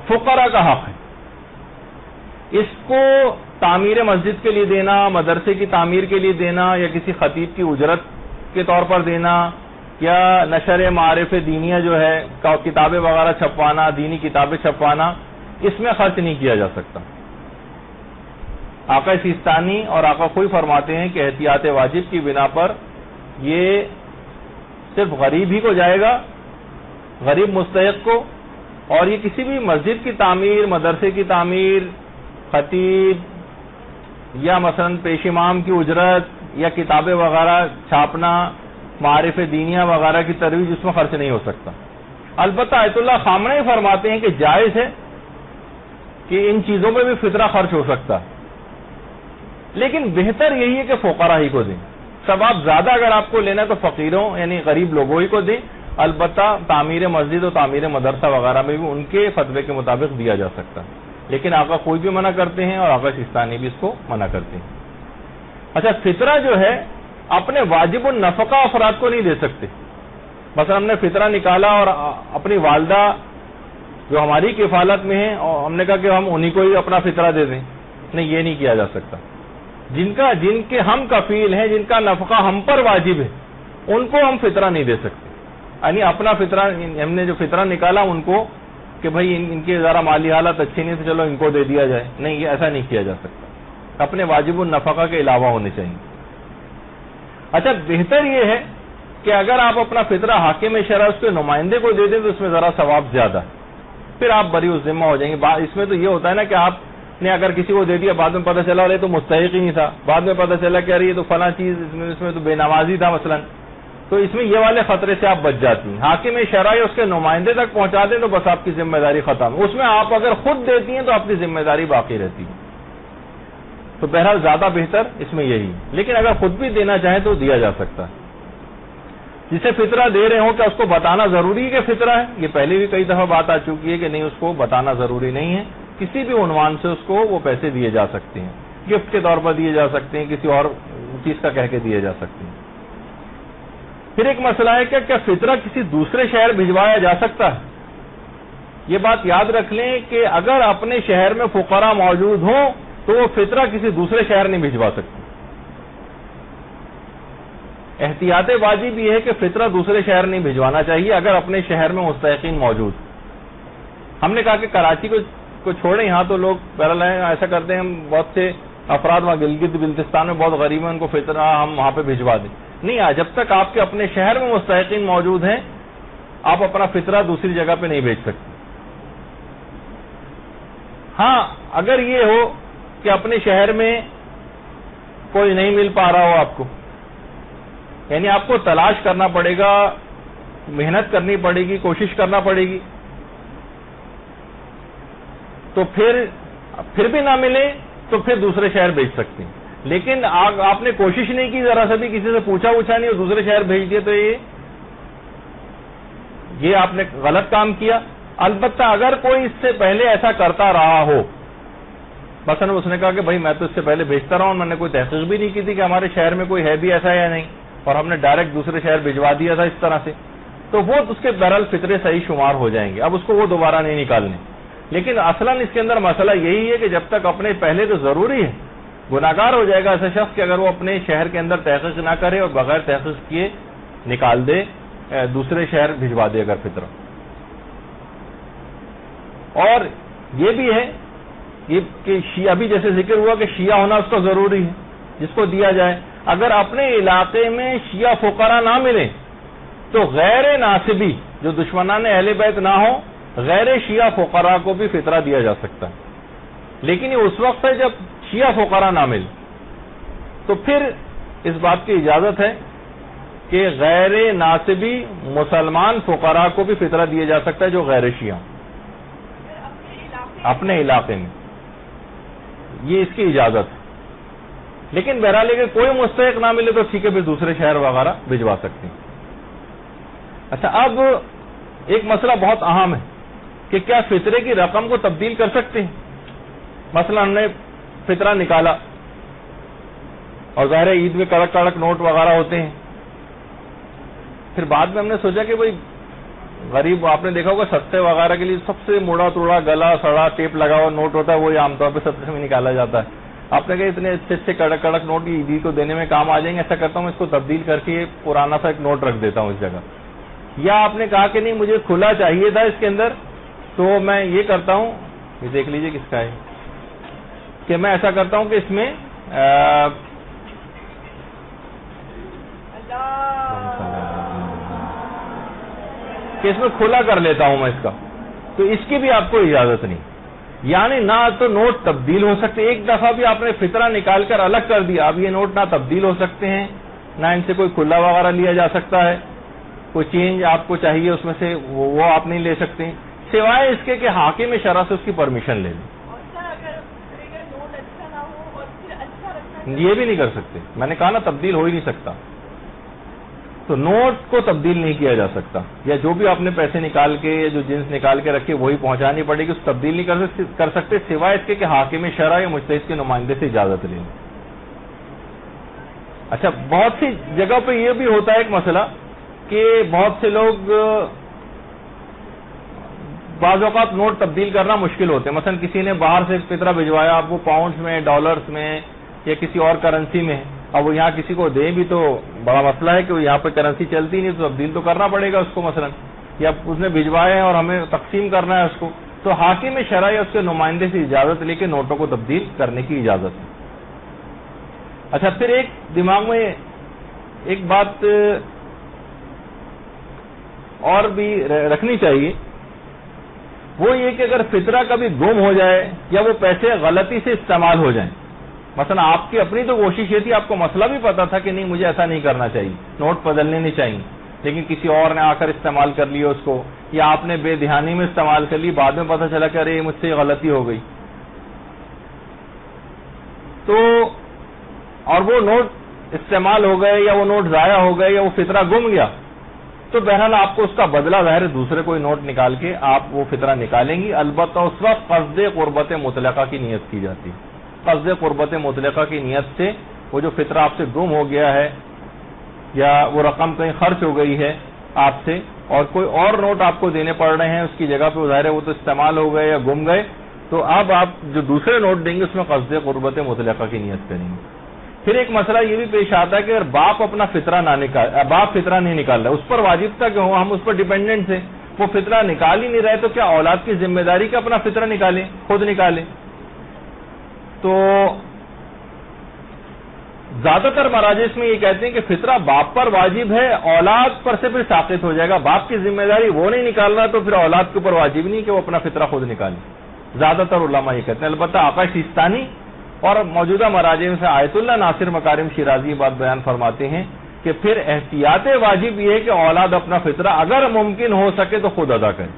فقراء کا حق ہے. اس کو تعمیر مسجد کے لیے دینا، مدرسے کی تعمیر کے لیے دینا، یا کسی خطیب کی اجرت کے طور پر دینا، یا نشر معارف دینیہ جو ہے کتابیں وغیرہ چھپوانا، دینی کتابیں چھپوانا، اس میں خرچ نہیں کیا جا سکتا. آقا سیستانی اور آقا خوئی فرماتے ہیں کہ احتیاط واجب کی بنا پر یہ صرف غریب ہی کو جائے گا، غریب مستحق کو، اور یہ کسی بھی مسجد کی تعمیر، مدرسے کی تعمیر، خطیب یا مثلا پیش امام کی اجرت یا کتابیں وغیرہ چھاپنا، معارف دینیہ وغیرہ کی ترویج، اس میں خرچ نہیں ہو سکتا. البتہ آیت اللہ خامنہ ہی فرماتے ہیں کہ جائز ہے کہ ان چیزوں میں بھی فطرہ خرچ ہو سکتا ہے، لیکن بہتر یہی ہے کہ فقراء ہی کو دیں. ثواب زیادہ اگر آپ کو لینا ہے تو فقیروں یعنی غریب لوگوں ہی کو دیں. البتہ تعمیر مسجد اور تعمیر مدرسہ وغیرہ میں بھی ان کے فتوے کے مطابق دیا جا سکتا ہے، لیکن آقا کوئی بھی منع کرتے ہیں اور آقا سیستانی بھی اس کو منع کرتے ہیں. اچھا، فطرہ جو ہے اپنے واجب النفقہ افراد کو نہیں دے سکتے. مثلا ہم نے فطرہ نکالا اور اپنی والدہ جو ہماری کفالت میں ہیں اور ہم نے کہا کہ ہم انہی کو ہی اپنا فطرہ دے دیں، نہیں، یہ نہیں کیا جا سکتا. جن کے ہم کفیل ہیں، جن کا نفقہ ہم پر واجب ہے، ان کو ہم فطرہ نہیں دے سکتے. یعنی اپنا فطرہ، ہم نے جو فطرہ نکالا ان کو کہ بھائی ان کی ذرا مالی حالت اچھی نہیں تو چلو ان کو دے دیا جائے، نہیں، یہ ایسا نہیں کیا جا سکتا. اپنے واجب النفقہ کے علاوہ ہونے چاہیے. اچھا، بہتر یہ ہے کہ اگر آپ اپنا فطرہ حاکم شرع اس کے نمائندے کو دے دیں تو اس میں ذرا ثواب زیادہ ہے، پھر آپ بری الذمہ ہو جائیں گے. اس میں تو یہ ہوتا ہے نا کہ آپ نے اگر کسی کو دے دیا، بعد میں پتہ چلا رہے تو مستحق ہی نہیں تھا، بعد میں پتہ چلا کہ یہ تو فلاں چیز اس میں تو بے نمازی تھا مثلا، تو اس میں یہ والے خطرے سے آپ بچ جاتی ہیں. حاکم شرع اس کے نمائندے تک پہنچا دیں تو بس آپ کی ذمہ داری ختم. اس میں آپ اگر خود دیتی ہیں تو آپ کی ذمہ داری باقی رہتی ہے. تو بہرحال زیادہ بہتر اس میں یہی، لیکن اگر خود بھی دینا چاہیں تو دیا جا سکتا ہے. جسے فطرہ دے رہے ہوں کیا اس کو بتانا ضروری ہے کہ فطرہ ہے؟ یہ پہلے بھی کئی دفعہ بات آ چکی ہے کہ نہیں، اس کو بتانا ضروری نہیں ہے. کسی بھی عنوان سے اس کو وہ پیسے دیے جا سکتے ہیں، گفٹ کے طور پر دیے جا سکتے ہیں، کسی اور چیز کا کہہ کے دیے جا سکتے ہیں. پھر ایک مسئلہ ہے کہ کیا فطرہ کسی دوسرے شہر بھجوایا جا سکتا ہے؟ یہ بات یاد رکھ لیں کہ اگر اپنے شہر میں فقراء موجود ہوں تو وہ فطرہ کسی دوسرے شہر نہیں بھجوا سکتے. احتیاط واجب یہ ہے کہ فطرہ دوسرے شہر نہیں بھجوانا چاہیے اگر اپنے شہر میں مستحقین موجود. ہم نے کہا کہ کراچی کو چھوڑیں، یہاں تو لوگ بہرحال ایسا کرتے ہیں، بہت سے افراد وہاں گلگت بلتستان میں بہت غریب ہیں، ان کو فطرہ ہم وہاں پہ بھجوا دیں. نہیں، جب تک آپ کے اپنے شہر میں مستحقین موجود ہیں آپ اپنا فطرہ دوسری جگہ پہ نہیں بھیج سکتے. ہاں، اگر یہ ہو کہ اپنے شہر میں کوئی نہیں مل پا رہا ہو آپ کو، یعنی آپ کو تلاش کرنا پڑے گا، محنت کرنی پڑے گی، کوشش کرنا پڑے گی، تو پھر بھی نہ ملے تو پھر دوسرے شہر بھیج سکتے ہیں. لیکن آپ نے کوشش نہیں کی، ذرا سا بھی کسی سے پوچھا نہیں اور دوسرے شہر بھیج دیے تو یہ آپ نے غلط کام کیا. البتہ اگر کوئی اس سے پہلے ایسا کرتا رہا ہو، مثلا اس نے کہا کہ بھائی میں تو اس سے پہلے بھیجتا رہا ہوں، میں نے کوئی تحقیق بھی نہیں کی تھی کہ ہمارے شہر میں کوئی ہے بھی ایسا یا نہیں، اور ہم نے ڈائریکٹ دوسرے شہر بھجوا دیا تھا اس طرح سے، تو وہ اس کے بہرحال فطرے صحیح شمار ہو جائیں گے. اب اس کو وہ دوبارہ نہیں نکالنے. لیکن اصلاً اس کے اندر مسئلہ یہی ہے کہ جب تک اپنے پہلے تو ضروری ہے، گناہگار ہو جائے گا ایسا شخص کہ اگر وہ اپنے شہر کے اندر تحقیق نہ کرے اور بغیر تحقیق کیے نکال دے، دوسرے شہر بھجوا دے اگر فطرہ. اور یہ بھی ہے کہ شیعہ بھی جیسے ذکر ہوا کہ شیعہ ہونا اس کو ضروری ہے جس کو دیا جائے. اگر اپنے علاقے میں شیعہ فقراء نہ ملیں تو غیر ناصبی جو دشمنان اہل بیت نہ ہوں، غیر شیعہ فقراء کو بھی فطرہ دیا جا سکتا ہے. لیکن یہ اس وقت ہے جب شیعہ فقراء نہ مل، تو پھر اس بات کی اجازت ہے کہ غیر ناصبی مسلمان فقراء کو بھی فطرہ دیا جا سکتا ہے جو غیر شیعہ اپنے علاقے میں. یہ اس کی اجازت ہے. لیکن بہرحال اگر کوئی مستحق نہ ملے تو ٹھیک ہے، پھر دوسرے شہر وغیرہ بھجوا سکتے ہیں. اچھا، اب ایک مسئلہ بہت اہم ہے کہ کیا فطرے کی رقم کو تبدیل کر سکتے ہیں؟ مثلا ہم نے فطرہ نکالا اور ظاہر ہے عید میں کڑک کڑک نوٹ وغیرہ ہوتے ہیں، پھر بعد میں ہم نے سوچا کہ بھائی غریب آپ نے دیکھا ہوگا سستے وغیرہ کے لیے سب سے موڑا توڑا گلا سڑا ٹیپ لگا ہوا نوٹ ہوتا ہے، وہی عام طور پہ سستے میں نکالا جاتا ہے. آپ نے کہا اتنے اچھے اچھے کڑک کڑک نوٹ عیدی کو دینے میں کام آ جائیں گے، ایسا کرتا ہوں میں اس کو تبدیل کر کے پرانا سا ایک نوٹ رکھ دیتا ہوں اس جگہ. یا آپ نے کہا کہ نہیں مجھے کھلا چاہیے تھا اس کے اندر، تو میں یہ کرتا ہوں، یہ دیکھ لیجئے کس کا ہے، کہ میں ایسا کرتا ہوں کہ اس میں کھلا کر لیتا ہوں میں اس کا، تو اس کی بھی آپ کو اجازت نہیں. یعنی نہ تو نوٹ تبدیل ہو سکتے، ایک دفعہ بھی آپ نے فطرہ نکال کر الگ کر دیا، اب یہ نوٹ نہ تبدیل ہو سکتے ہیں، نہ ان سے کوئی کھلا وغیرہ لیا جا سکتا ہے، کوئی چینج آپ کو چاہیے اس میں سے وہ آپ نہیں لے سکتے، سوائے اس کے کہ حاکم شرع سے اس کی پرمیشن لے لیں. یہ بھی نہیں کر سکتے، میں نے کہا نا تبدیل ہو ہی نہیں سکتا. تو نوٹ کو تبدیل نہیں کیا جا سکتا، یا جو بھی آپ نے پیسے نکال کے یا جو جنس نکال کے رکھے وہی پہنچانی پڑے گی، اس کو تبدیل نہیں کر سکتے سوائے اس کے کہ حاکم شرع یا مجتہد کے نمائندے سے اجازت لیں. اچھا، بہت سی جگہوں پہ یہ بھی ہوتا ہے ایک مسئلہ کہ بہت سے لوگ بعض اوقات نوٹ تبدیل کرنا مشکل ہوتے ہیں. مثلا کسی نے باہر سے فطرہ بھجوایا، آپ وہ پاؤنڈز میں، ڈالرز میں یا کسی اور کرنسی میں، اب وہ یہاں کسی کو دیں بھی تو بڑا مسئلہ ہے کہ وہ یہاں پہ کرنسی چلتی نہیں، تو تبدیل تو کرنا پڑے گا اس کو. مثلا یا اس نے بھجوائے ہیں اور ہمیں تقسیم کرنا ہے اس کو، تو حاکم شرع یا اس کے نمائندے سے اجازت لے کے نوٹوں کو تبدیل کرنے کی اجازت ہے. اچھا، پھر ایک دماغ میں ایک بات اور بھی رکھنی چاہیے، وہ یہ کہ اگر فطرہ کبھی گم ہو جائے یا وہ پیسے غلطی سے استعمال ہو جائیں، مثلا آپ کی اپنی تو کوشش یہ تھی، آپ کو مسئلہ بھی پتا تھا کہ نہیں مجھے ایسا نہیں کرنا چاہیے، نوٹ بدلنے نہیں چاہیے، لیکن کسی اور نے آ کر استعمال کر لیا اس کو، یا آپ نے بے دھیانی میں استعمال کر لی، بعد میں پتا چلا کہ ارے مجھ سے غلطی ہو گئی، تو اور وہ نوٹ استعمال ہو گئے یا وہ نوٹ ضائع ہو گئے یا وہ فطرہ گم گیا، تو بہرحال آپ کو اس کا بدلہ ظاہر دوسرے کوئی نوٹ نکال کے آپ وہ فطرہ نکالیں گی. البتہ اس وقت قصد قربت مطلقہ کی نیت کی جاتی ہے. قصد قربت مطلقہ کی نیت سے وہ جو فطرہ آپ سے گم ہو گیا ہے یا وہ رقم کہیں خرچ ہو گئی ہے آپ سے اور کوئی اور نوٹ آپ کو دینے پڑ رہے ہیں اس کی جگہ پہ، ظاہر ہے وہ تو استعمال ہو گئے یا گم گئے، تو اب آپ جو دوسرے نوٹ دیں گے اس میں قصد قربت مطلقہ کی نیت کریں گے. پھر ایک مسئلہ یہ بھی پیش آتا ہے کہ اگر باپ اپنا فطرہ باپ فطرہ نہیں نکال رہا، اس پر واجب تھا کہ ہم اس پر ڈیپینڈنٹ تھے، وہ فطرہ نکال ہی نہیں رہے، تو کیا اولاد کی ذمہ داری کہ اپنا فطرہ نکالیں، خود نکالیں؟ تو زیادہ تر مراجع میں یہ کہتے ہیں کہ فطرہ باپ پر واجب ہے، اولاد پر سے پھر ساقط ہو جائے گا. باپ کی ذمہ داری وہ نہیں نکال رہا تو پھر اولاد کے اوپر واجب نہیں کہ وہ اپنا فطرہ خود نکالے. زیادہ تر علماء یہ کہتے ہیں. البتہ آقا سیستانی اور موجودہ مراجع میں سے آیت اللہ ناصر مکارم شیرازی بات بیان فرماتے ہیں کہ پھر احتیاط واجب یہ ہے کہ اولاد اپنا فطرہ اگر ممکن ہو سکے تو خود ادا کرے.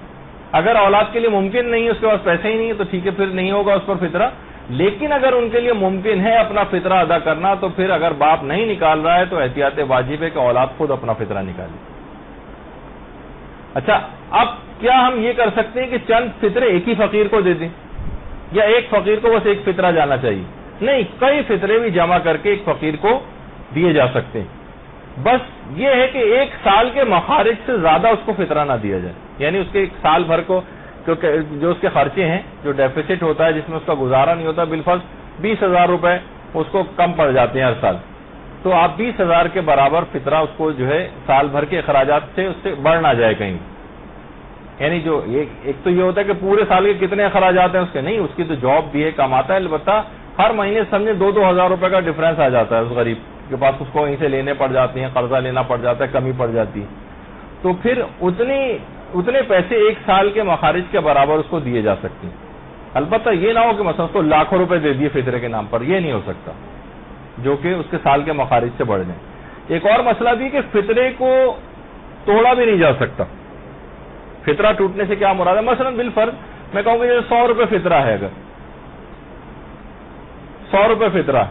اگر اولاد کے لیے ممکن نہیں ہے، اس کے پاس پیسے ہی نہیں ہے، تو ٹھیک ہے پھر نہیں ہوگا اس پر فطرہ. لیکن اگر ان کے لیے ممکن ہے اپنا فطرہ ادا کرنا تو پھر اگر باپ نہیں نکال رہا ہے تو احتیاط واجب ہے کہ اولاد خود اپنا فطرہ نکالے. اچھا، اب کیا ہم یہ کر سکتے ہیں کہ چند فطرے ایک ہی فقیر کو دے دیں یا ایک فقیر کو بس ایک فطرہ جانا چاہیے؟ نہیں، کئی فطرے بھی جمع کر کے ایک فقیر کو دیے جا سکتے ہیں. بس یہ ہے کہ ایک سال کے مخارج سے زیادہ اس کو فطرہ نہ دیا جائے، یعنی اس کے ایک سال بھر کو جو اس کے خرچے ہیں، جو ڈیفیسٹ ہوتا ہے جس میں اس کا گزارا نہیں ہوتا، بالفرض 20,000 روپے اس کو کم پڑ جاتے ہیں ہر سال، تو آپ 20,000 کے برابر فطرہ اس کو جو ہے سال بھر کے اخراجات سے اس سے بڑھ نہ جائے کہیں. یعنی جو ایک تو یہ ہوتا ہے کہ پورے سال کے کتنے اخراجات ہیں اس کے، نہیں، اس کی تو جاب بھی ہے، کماتا ہے، البتہ ہر مہینے سمجھے 2,000 روپے کا ڈفرینس آ جاتا ہے اس غریب کے پاس، اس کو وہیں سے لینے پڑ جاتے ہیں، قرضہ لینا پڑ جاتا ہے، کمی پڑ جاتی ہے. تو پھر اتنے پیسے ایک سال کے مخارج کے برابر اس کو دیے جا سکتے ہیں. البتہ یہ نہ ہو کہ مثلا اس کو لاکھوں روپے دے دیے فطرے کے نام پر، یہ نہیں ہو سکتا، جو کہ اس کے سال کے مخارج سے بڑھ جائیں. ایک اور مسئلہ بھی کہ فطرے کو توڑا بھی نہیں جا سکتا. فطرہ ٹوٹنے سے کیا مراد ہے؟ مثلا بالفرض میں کہوں کہ 100 روپے فطرہ ہے، اگر 100 روپے فطرہ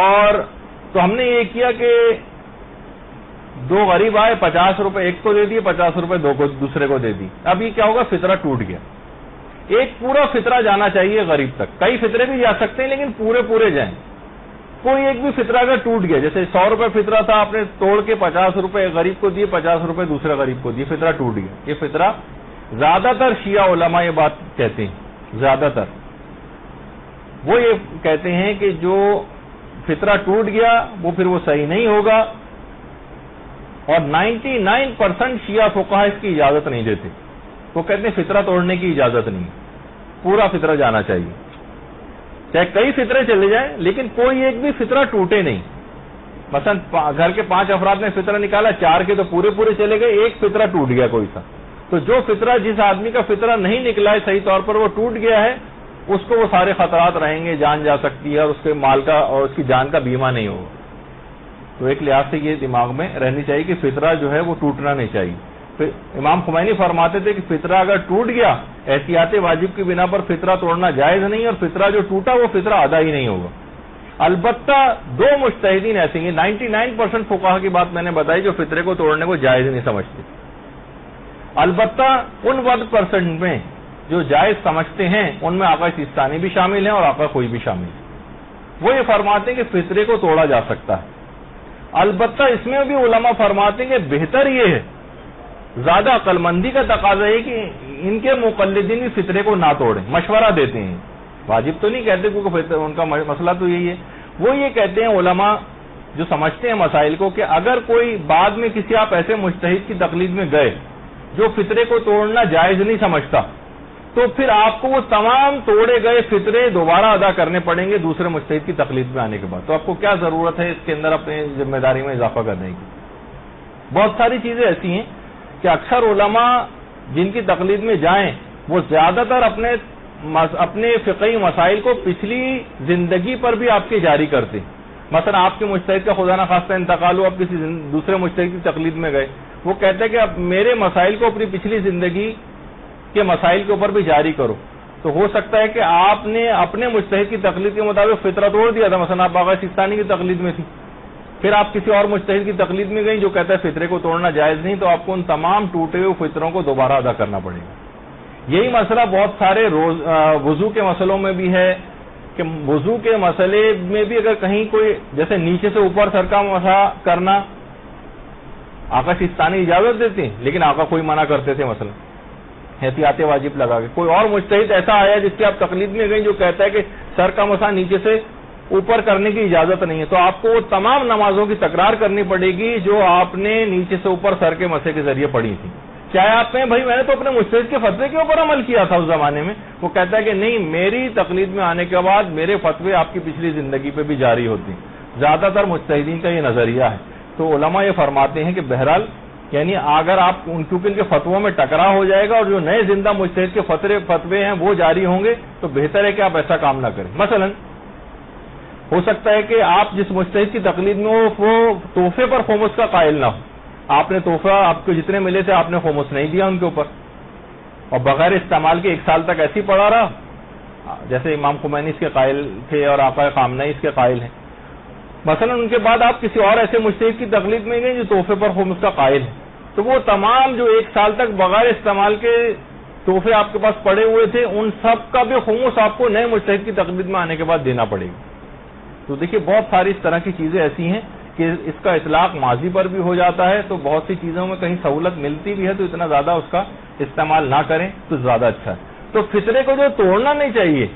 اور تو ہم نے یہ کیا کہ دو غریب آئے، 50 روپے ایک کو دے دیے، 50 روپے دوسرے کو دے دی. اب یہ کیا ہوگا؟ فطرہ ٹوٹ گیا. ایک پورا فطرہ جانا چاہیے غریب تک. کئی فطرے بھی جا سکتے ہیں لیکن پورے جائیں. کوئی ایک بھی فطرہ اگر ٹوٹ گیا، جیسے 100 روپے فطرہ تھا، آپ نے توڑ کے 50 روپے غریب کو دیے، 50 روپے دوسرے غریب کو دیے، فطرہ ٹوٹ گیا. یہ فطرہ زیادہ تر شیعہ علماء یہ بات کہتے ہیں، زیادہ تر وہ یہ کہتے ہیں کہ جو فطرہ ٹوٹ گیا وہ پھر وہ صحیح نہیں ہوگا، اور 99% شیعہ فقہا اس کی اجازت نہیں دیتے. وہ کہتے ہیں فطرہ توڑنے کی اجازت نہیں، پورا فطرہ جانا چاہیے، چاہے کئی فطرے چلے جائیں لیکن کوئی ایک بھی فطرہ ٹوٹے نہیں. مثلا گھر کے 5 افراد نے فطرہ نکالا، 4 کے تو پورے چلے گئے، ایک فطرہ ٹوٹ گیا کوئی سا، تو جو فطرہ جس آدمی کا فطرہ نہیں نکلا ہے صحیح طور پر، وہ ٹوٹ گیا ہے، اس کو وہ سارے خطرات رہیں گے، جان جا سکتی ہے اور اس کے مال کا اور اس کی جان کا بیمہ نہیں ہوگا. تو ایک لحاظ سے یہ دماغ میں رہنی چاہیے کہ فطرہ جو ہے وہ ٹوٹنا نہیں چاہیے. امام خمینی فرماتے تھے کہ فطرہ اگر ٹوٹ گیا، احتیاط واجب کی بنا پر فطرہ توڑنا جائز نہیں، اور فطرہ جو ٹوٹا وہ فطرہ ادا ہی نہیں ہوگا. البتہ 2 مجتہدین ایسے ہیں، 99% فقہا کی بات میں نے بتائی جو فطرے کو توڑنے کو جائز نہیں سمجھتے. البتہ ان 1% میں جو جائز سمجھتے ہیں ان میں آقا سیستانی بھی شامل ہیں اور آقا کوئی بھی شامل ہے. وہ یہ فرماتے ہیں کہ فطرے کو توڑا جا سکتا ہے. البتہ اس میں بھی علماء فرماتے ہیں کہ بہتر یہ ہے، زیادہ عقل مندی کا تقاضا ہے کہ ان کے مقلدین فطرے کو نہ توڑیں، مشورہ دیتے ہیں، واجب تو نہیں کہتے کیونکہ ان کا مسئلہ تو یہی ہے. وہ یہ کہتے ہیں علماء جو سمجھتے ہیں مسائل کو کہ اگر کوئی بعد میں کسی آپ ایسے مجتہد کی تقلید میں گئے جو فطرے کو توڑنا جائز نہیں سمجھتا، تو پھر آپ کو وہ تمام توڑے گئے فطرے دوبارہ ادا کرنے پڑیں گے دوسرے مجتہد کی تقلید میں آنے کے بعد. تو آپ کو کیا ضرورت ہے اس کے اندر اپنی ذمہ داری میں اضافہ کرنے کی؟ بہت ساری چیزیں ایسی ہیں کہ اکثر علماء جن کی تقلید میں جائیں وہ زیادہ تر اپنے فقہی مسائل کو پچھلی زندگی پر بھی آپ کے جاری کرتے. مثلا آپ کے مجتہد کا خدا نخواستہ انتقال ہو، آپ کسی دوسرے مجتہد کی تقلید میں گئے، وہ کہتے ہیں کہ اب میرے مسائل کو اپنی پچھلی زندگی کے مسائل کے اوپر بھی جاری کرو. تو ہو سکتا ہے کہ آپ نے اپنے مجتہد کی تقلید کے مطابق فطرہ توڑ دیا تھا، مثلا آپ آقا سیستانی کی تقلید میں تھی، پھر آپ کسی اور مجتہد کی تقلید میں گئیں جو کہتا ہے فطرے کو توڑنا جائز نہیں، تو آپ کو ان تمام ٹوٹے ہوئے فطروں کو دوبارہ ادا کرنا پڑے گا. یہی مسئلہ بہت سارے وضو کے مسئلوں میں بھی ہے کہ وضو کے مسئلے میں بھی اگر کہیں کوئی جیسے نیچے سے اوپر سر کا مسح کرنا آقا سیستانی اجازت دیتے ہیں لیکن آقا کوئی منع کرتے تھے، مثلا احتیاط واجب لگا کے. کوئی اور مجتہد ایسا آیا جس کی آپ تقلید میں گئی جو کہتا ہے کہ سر کا مسح نیچے سے اوپر کرنے کی اجازت نہیں ہے، تو آپ کو وہ تمام نمازوں کی تکرار کرنی پڑے گی جو آپ نے نیچے سے اوپر سر کے مسح کے ذریعے پڑھی تھی. چاہے آپ کہیں بھائی میں نے تو اپنے مجتہد کے فتوے کے اوپر عمل کیا تھا اس زمانے میں، وہ کہتا ہے کہ نہیں، میری تقلید میں آنے کے بعد میرے فتوے آپ کی پچھلی زندگی پہ بھی جاری ہوتے ہیں. زیادہ تر مجتہدین کا یہ نظریہ ہے. تو علماء یہ فرماتے ہیں کہ بہرحال یعنی اگر آپ کیونکہ ان کے فتووں میں ٹکرا ہو جائے گا اور جو نئے زندہ مجتہد کے فتوے ہیں وہ جاری ہوں گے، تو بہتر ہے کہ آپ ایسا کام نہ کریں. مثلا ہو سکتا ہے کہ آپ جس مجتہد کی تقلید میں وہ تحفے پر خمس کا قائل نہ ہو، آپ نے تحفہ آپ کو جتنے ملے تھے آپ نے خمس نہیں دیا ان کے اوپر، اور بغیر استعمال کے 1 سال تک ایسی پڑا رہا، جیسے امام خمینی اس کے قائل تھے اور آقا خامنئی اس کے قائل ہیں. مثلا ان کے بعد آپ کسی اور ایسے مجتہد کی تقلید میں گئے جو تحفے پر خمس کا قائل ہے، تو وہ تمام جو 1 سال تک بغیر استعمال کے تحفے آپ کے پاس پڑے ہوئے تھے ان سب کا بھی خمس آپ کو نئے مجتہد کی تقلید میں آنے کے بعد دینا پڑے گا. تو دیکھیے بہت ساری اس طرح کی چیزیں ایسی ہیں کہ اس کا اطلاق ماضی پر بھی ہو جاتا ہے، تو بہت سی چیزوں میں کہیں سہولت ملتی بھی ہے تو اتنا زیادہ اس کا استعمال نہ کریں تو زیادہ اچھا ہے. تو فطرے کو جو توڑنا نہیں چاہیے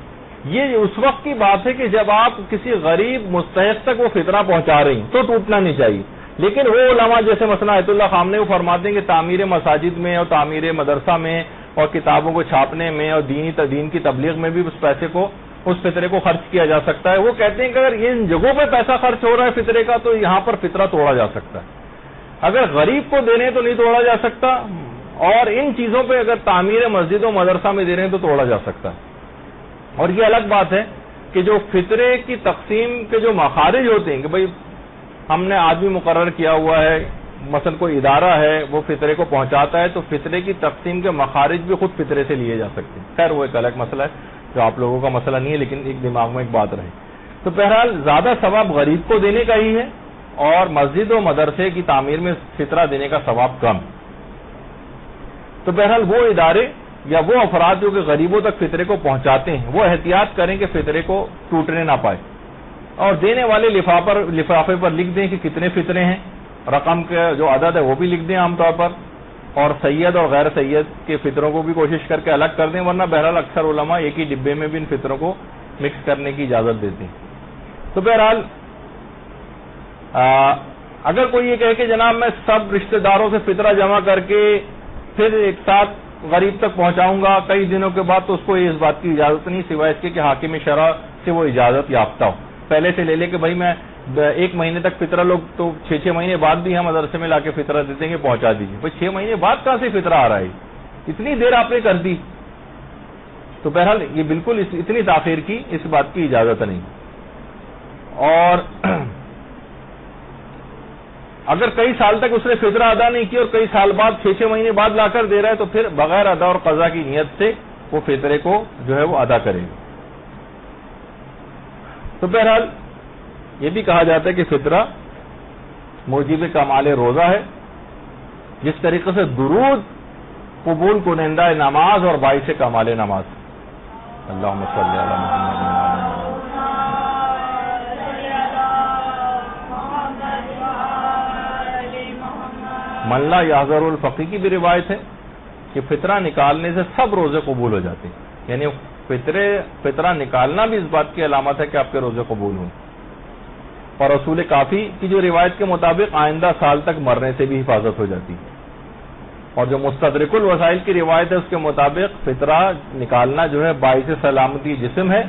یہ اس وقت کی بات ہے کہ جب آپ کسی غریب مستحق تک وہ فطرہ پہنچا رہی ہیں تو ٹوٹنا نہیں چاہیے. لیکن وہ علماء جیسے مثلا آیت اللہ خامنئی وہ فرماتے ہیں کہ تعمیر مساجد میں اور تعمیر مدرسہ میں اور کتابوں کو چھاپنے میں اور دین کی تبلیغ میں بھی اس پیسے کو اس فطرے کو خرچ کیا جا سکتا ہے. وہ کہتے ہیں کہ اگر ان جگہوں پہ پیسہ خرچ ہو رہا ہے فطرے کا تو یہاں پر فطرہ توڑا جا سکتا ہے. اگر غریب کو دے رہے ہیں تو نہیں توڑا جا سکتا، اور ان چیزوں پہ اگر تعمیر مسجد و مدرسہ میں دے رہے ہیں تو توڑا جا سکتا ہے. اور یہ الگ بات ہے کہ جو فطرے کی تقسیم کے جو مخارج ہوتے ہیں کہ بھئی ہم نے آدمی مقرر کیا ہوا ہے، مثلا کوئی ادارہ ہے وہ فطرے کو پہنچاتا ہے، تو فطرے کی تقسیم کے مخارج بھی خود فطرے سے لیے جا سکتے ہیں. خیر وہ ایک الگ مسئلہ ہے جو آپ لوگوں کا مسئلہ نہیں ہے، لیکن ایک دماغ میں ایک بات رہے. تو بہرحال زیادہ ثواب غریب کو دینے کا ہی ہے اور مسجد و مدرسے کی تعمیر میں فطرہ دینے کا ثواب کم. تو بہرحال وہ ادارے یا وہ افراد جو کہ غریبوں تک فطرے کو پہنچاتے ہیں وہ احتیاط کریں کہ فطرے کو ٹوٹنے نہ پائے. اور دینے والے لفافے پر لکھ دیں کہ کتنے فطرے ہیں، رقم کا جو عدد ہے وہ بھی لکھ دیں عام طور پر، اور سید اور غیر سید کے فطروں کو بھی کوشش کر کے الگ کر دیں، ورنہ بہرحال اکثر علماء ایک ہی ڈبے میں بھی ان فطروں کو مکس کرنے کی اجازت دیتے ہیں۔ تو بہرحال اگر کوئی یہ کہے کہ جناب میں سب رشتہ داروں سے فطرہ جمع کر کے پھر ایک ساتھ غریب تک پہنچاؤں گا کئی دنوں کے بعد، تو اس کو اس بات کی اجازت نہیں، سوائے اس کے کہ حاکم شرع سے وہ اجازت یافتہ ہو، پہلے سے لے لے کہ بھائی میں 1 مہینے تک فطرہ، لوگ تو 6 مہینے بعد بھی ہم مدرسے میں لا کے فطرہ دیتے ہیں کہ پہنچا دیجیے، بھائی 6 مہینے بعد کہاں سے فطرہ آ رہا ہے، اتنی دیر آپ نے کر دی۔ تو بہرحال یہ بالکل اتنی تاخیر کی اس بات کی اجازت نہیں۔ اور اگر کئی سال تک اس نے فطرہ ادا نہیں کیا اور کئی سال بعد 6 مہینے بعد لا کر دے رہا ہے، تو پھر بغیر ادا اور قضا کی نیت سے وہ فطرے کو جو ہے وہ ادا کرے گا۔ تو بہرحال یہ بھی کہا جاتا ہے کہ فطرہ موجب کمال روزہ ہے، جس طریقے سے درود قبول کنندہ نماز اور باعث کمال نماز۔ اللہم صلی علی محمد۔ من لا یحضر الفقی کی بھی روایت ہے کہ فطرہ نکالنے سے سب روزے قبول ہو جاتے ہیں، یعنی فطرہ نکالنا بھی اس بات کی علامت ہے کہ آپ کے روزے قبول ہوں۔ اور رسول کافی کی جو روایت کے مطابق آئندہ سال تک مرنے سے بھی حفاظت ہو جاتی ہے۔ اور جو مستدرک الوسائل کی روایت ہے اس کے مطابق فطرہ نکالنا جو ہے باعث سلامتی جسم ہے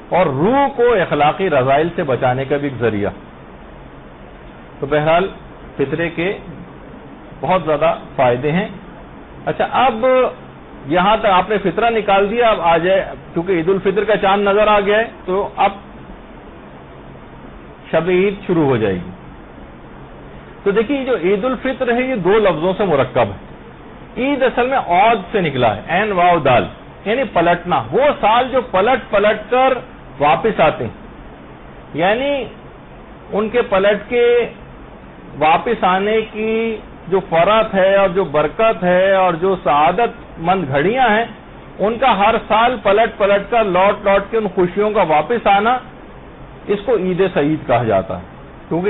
اور روح کو اخلاقی رذائل سے بچانے کا بھی ایک ذریعہ۔ تو بہرحال فطرے کے بہت زیادہ فائدے ہیں۔ اچھا، اب یہاں تک آپ نے فطرہ نکال دیا، اب آ جائے، کیونکہ عید الفطر کا چاند نظر آ گیا ہے تو اب شب عید شروع ہو جائے گی۔ تو دیکھیے جو عید الفطر ہے یہ 2 لفظوں سے مرکب ہے۔ عید اصل میں عود سے نکلا ہے، عین واو دال، یعنی پلٹنا، وہ سال جو پلٹ کر واپس آتے ہیں، یعنی ان کے پلٹ کے واپس آنے کی جو فرحت ہے اور جو برکت ہے اور جو سعادت مند گھڑیاں ہیں، ان کا ہر سال پلٹ کر لوٹ کے ان خوشیوں کا واپس آنا، اس کو عید سعید کہا جاتا ہے۔ کیونکہ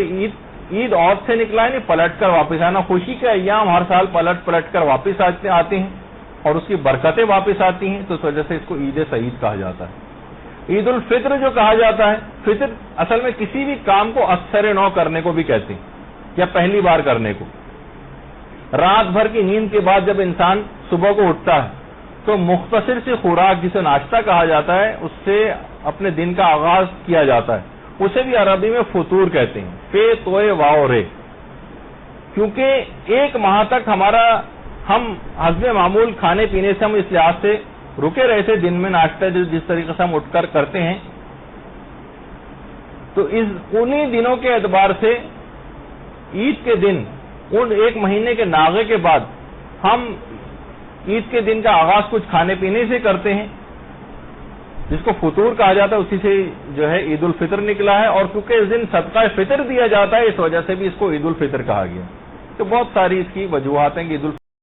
عید عود سے نکلا ہے، نہیں پلٹ کر واپس آنا، خوشی کے ایام ہر سال پلٹ کر واپس آتے ہیں اور اس کی برکتیں واپس آتی ہیں، تو اس وجہ سے اس کو عید سعید کہا جاتا ہے۔ عید الفطر جو کہا جاتا ہے، فطر اصل میں کسی بھی کام کو اثر نو کرنے کو بھی کہتے ہیں، یا پہلی بار کرنے کو۔ رات بھر کی نیند کے بعد جب انسان صبح کو اٹھتا ہے تو مختصر سی خوراک جسے ناشتہ کہا جاتا ہے، اس سے اپنے دن کا آغاز کیا جاتا ہے، اسے بھی عربی میں فطور کہتے ہیں، فے توئے واؤ رے، کیونکہ 1 ماہ تک ہم حسب معمول کھانے پینے سے ہم اس لحاظ سے رکے رہے تھے، دن میں ناشتہ جس طریقے سے ہم اٹھ کر کرتے ہیں، تو انہی دنوں کے اعتبار سے عید کے دن، ان 1 مہینے کے ناغے کے بعد ہم عید کے دن کا آغاز کچھ کھانے پینے سے کرتے ہیں، جس کو فطور کہا جاتا ہے، اسی سے جو ہے عید الفطر نکلا ہے۔ اور کیونکہ اس دن صدقہ فطر دیا جاتا ہے، اس وجہ سے بھی اس کو عید الفطر کہا گیا۔ تو بہت ساری اس کی وجوہات ہیں کہ عید الفطر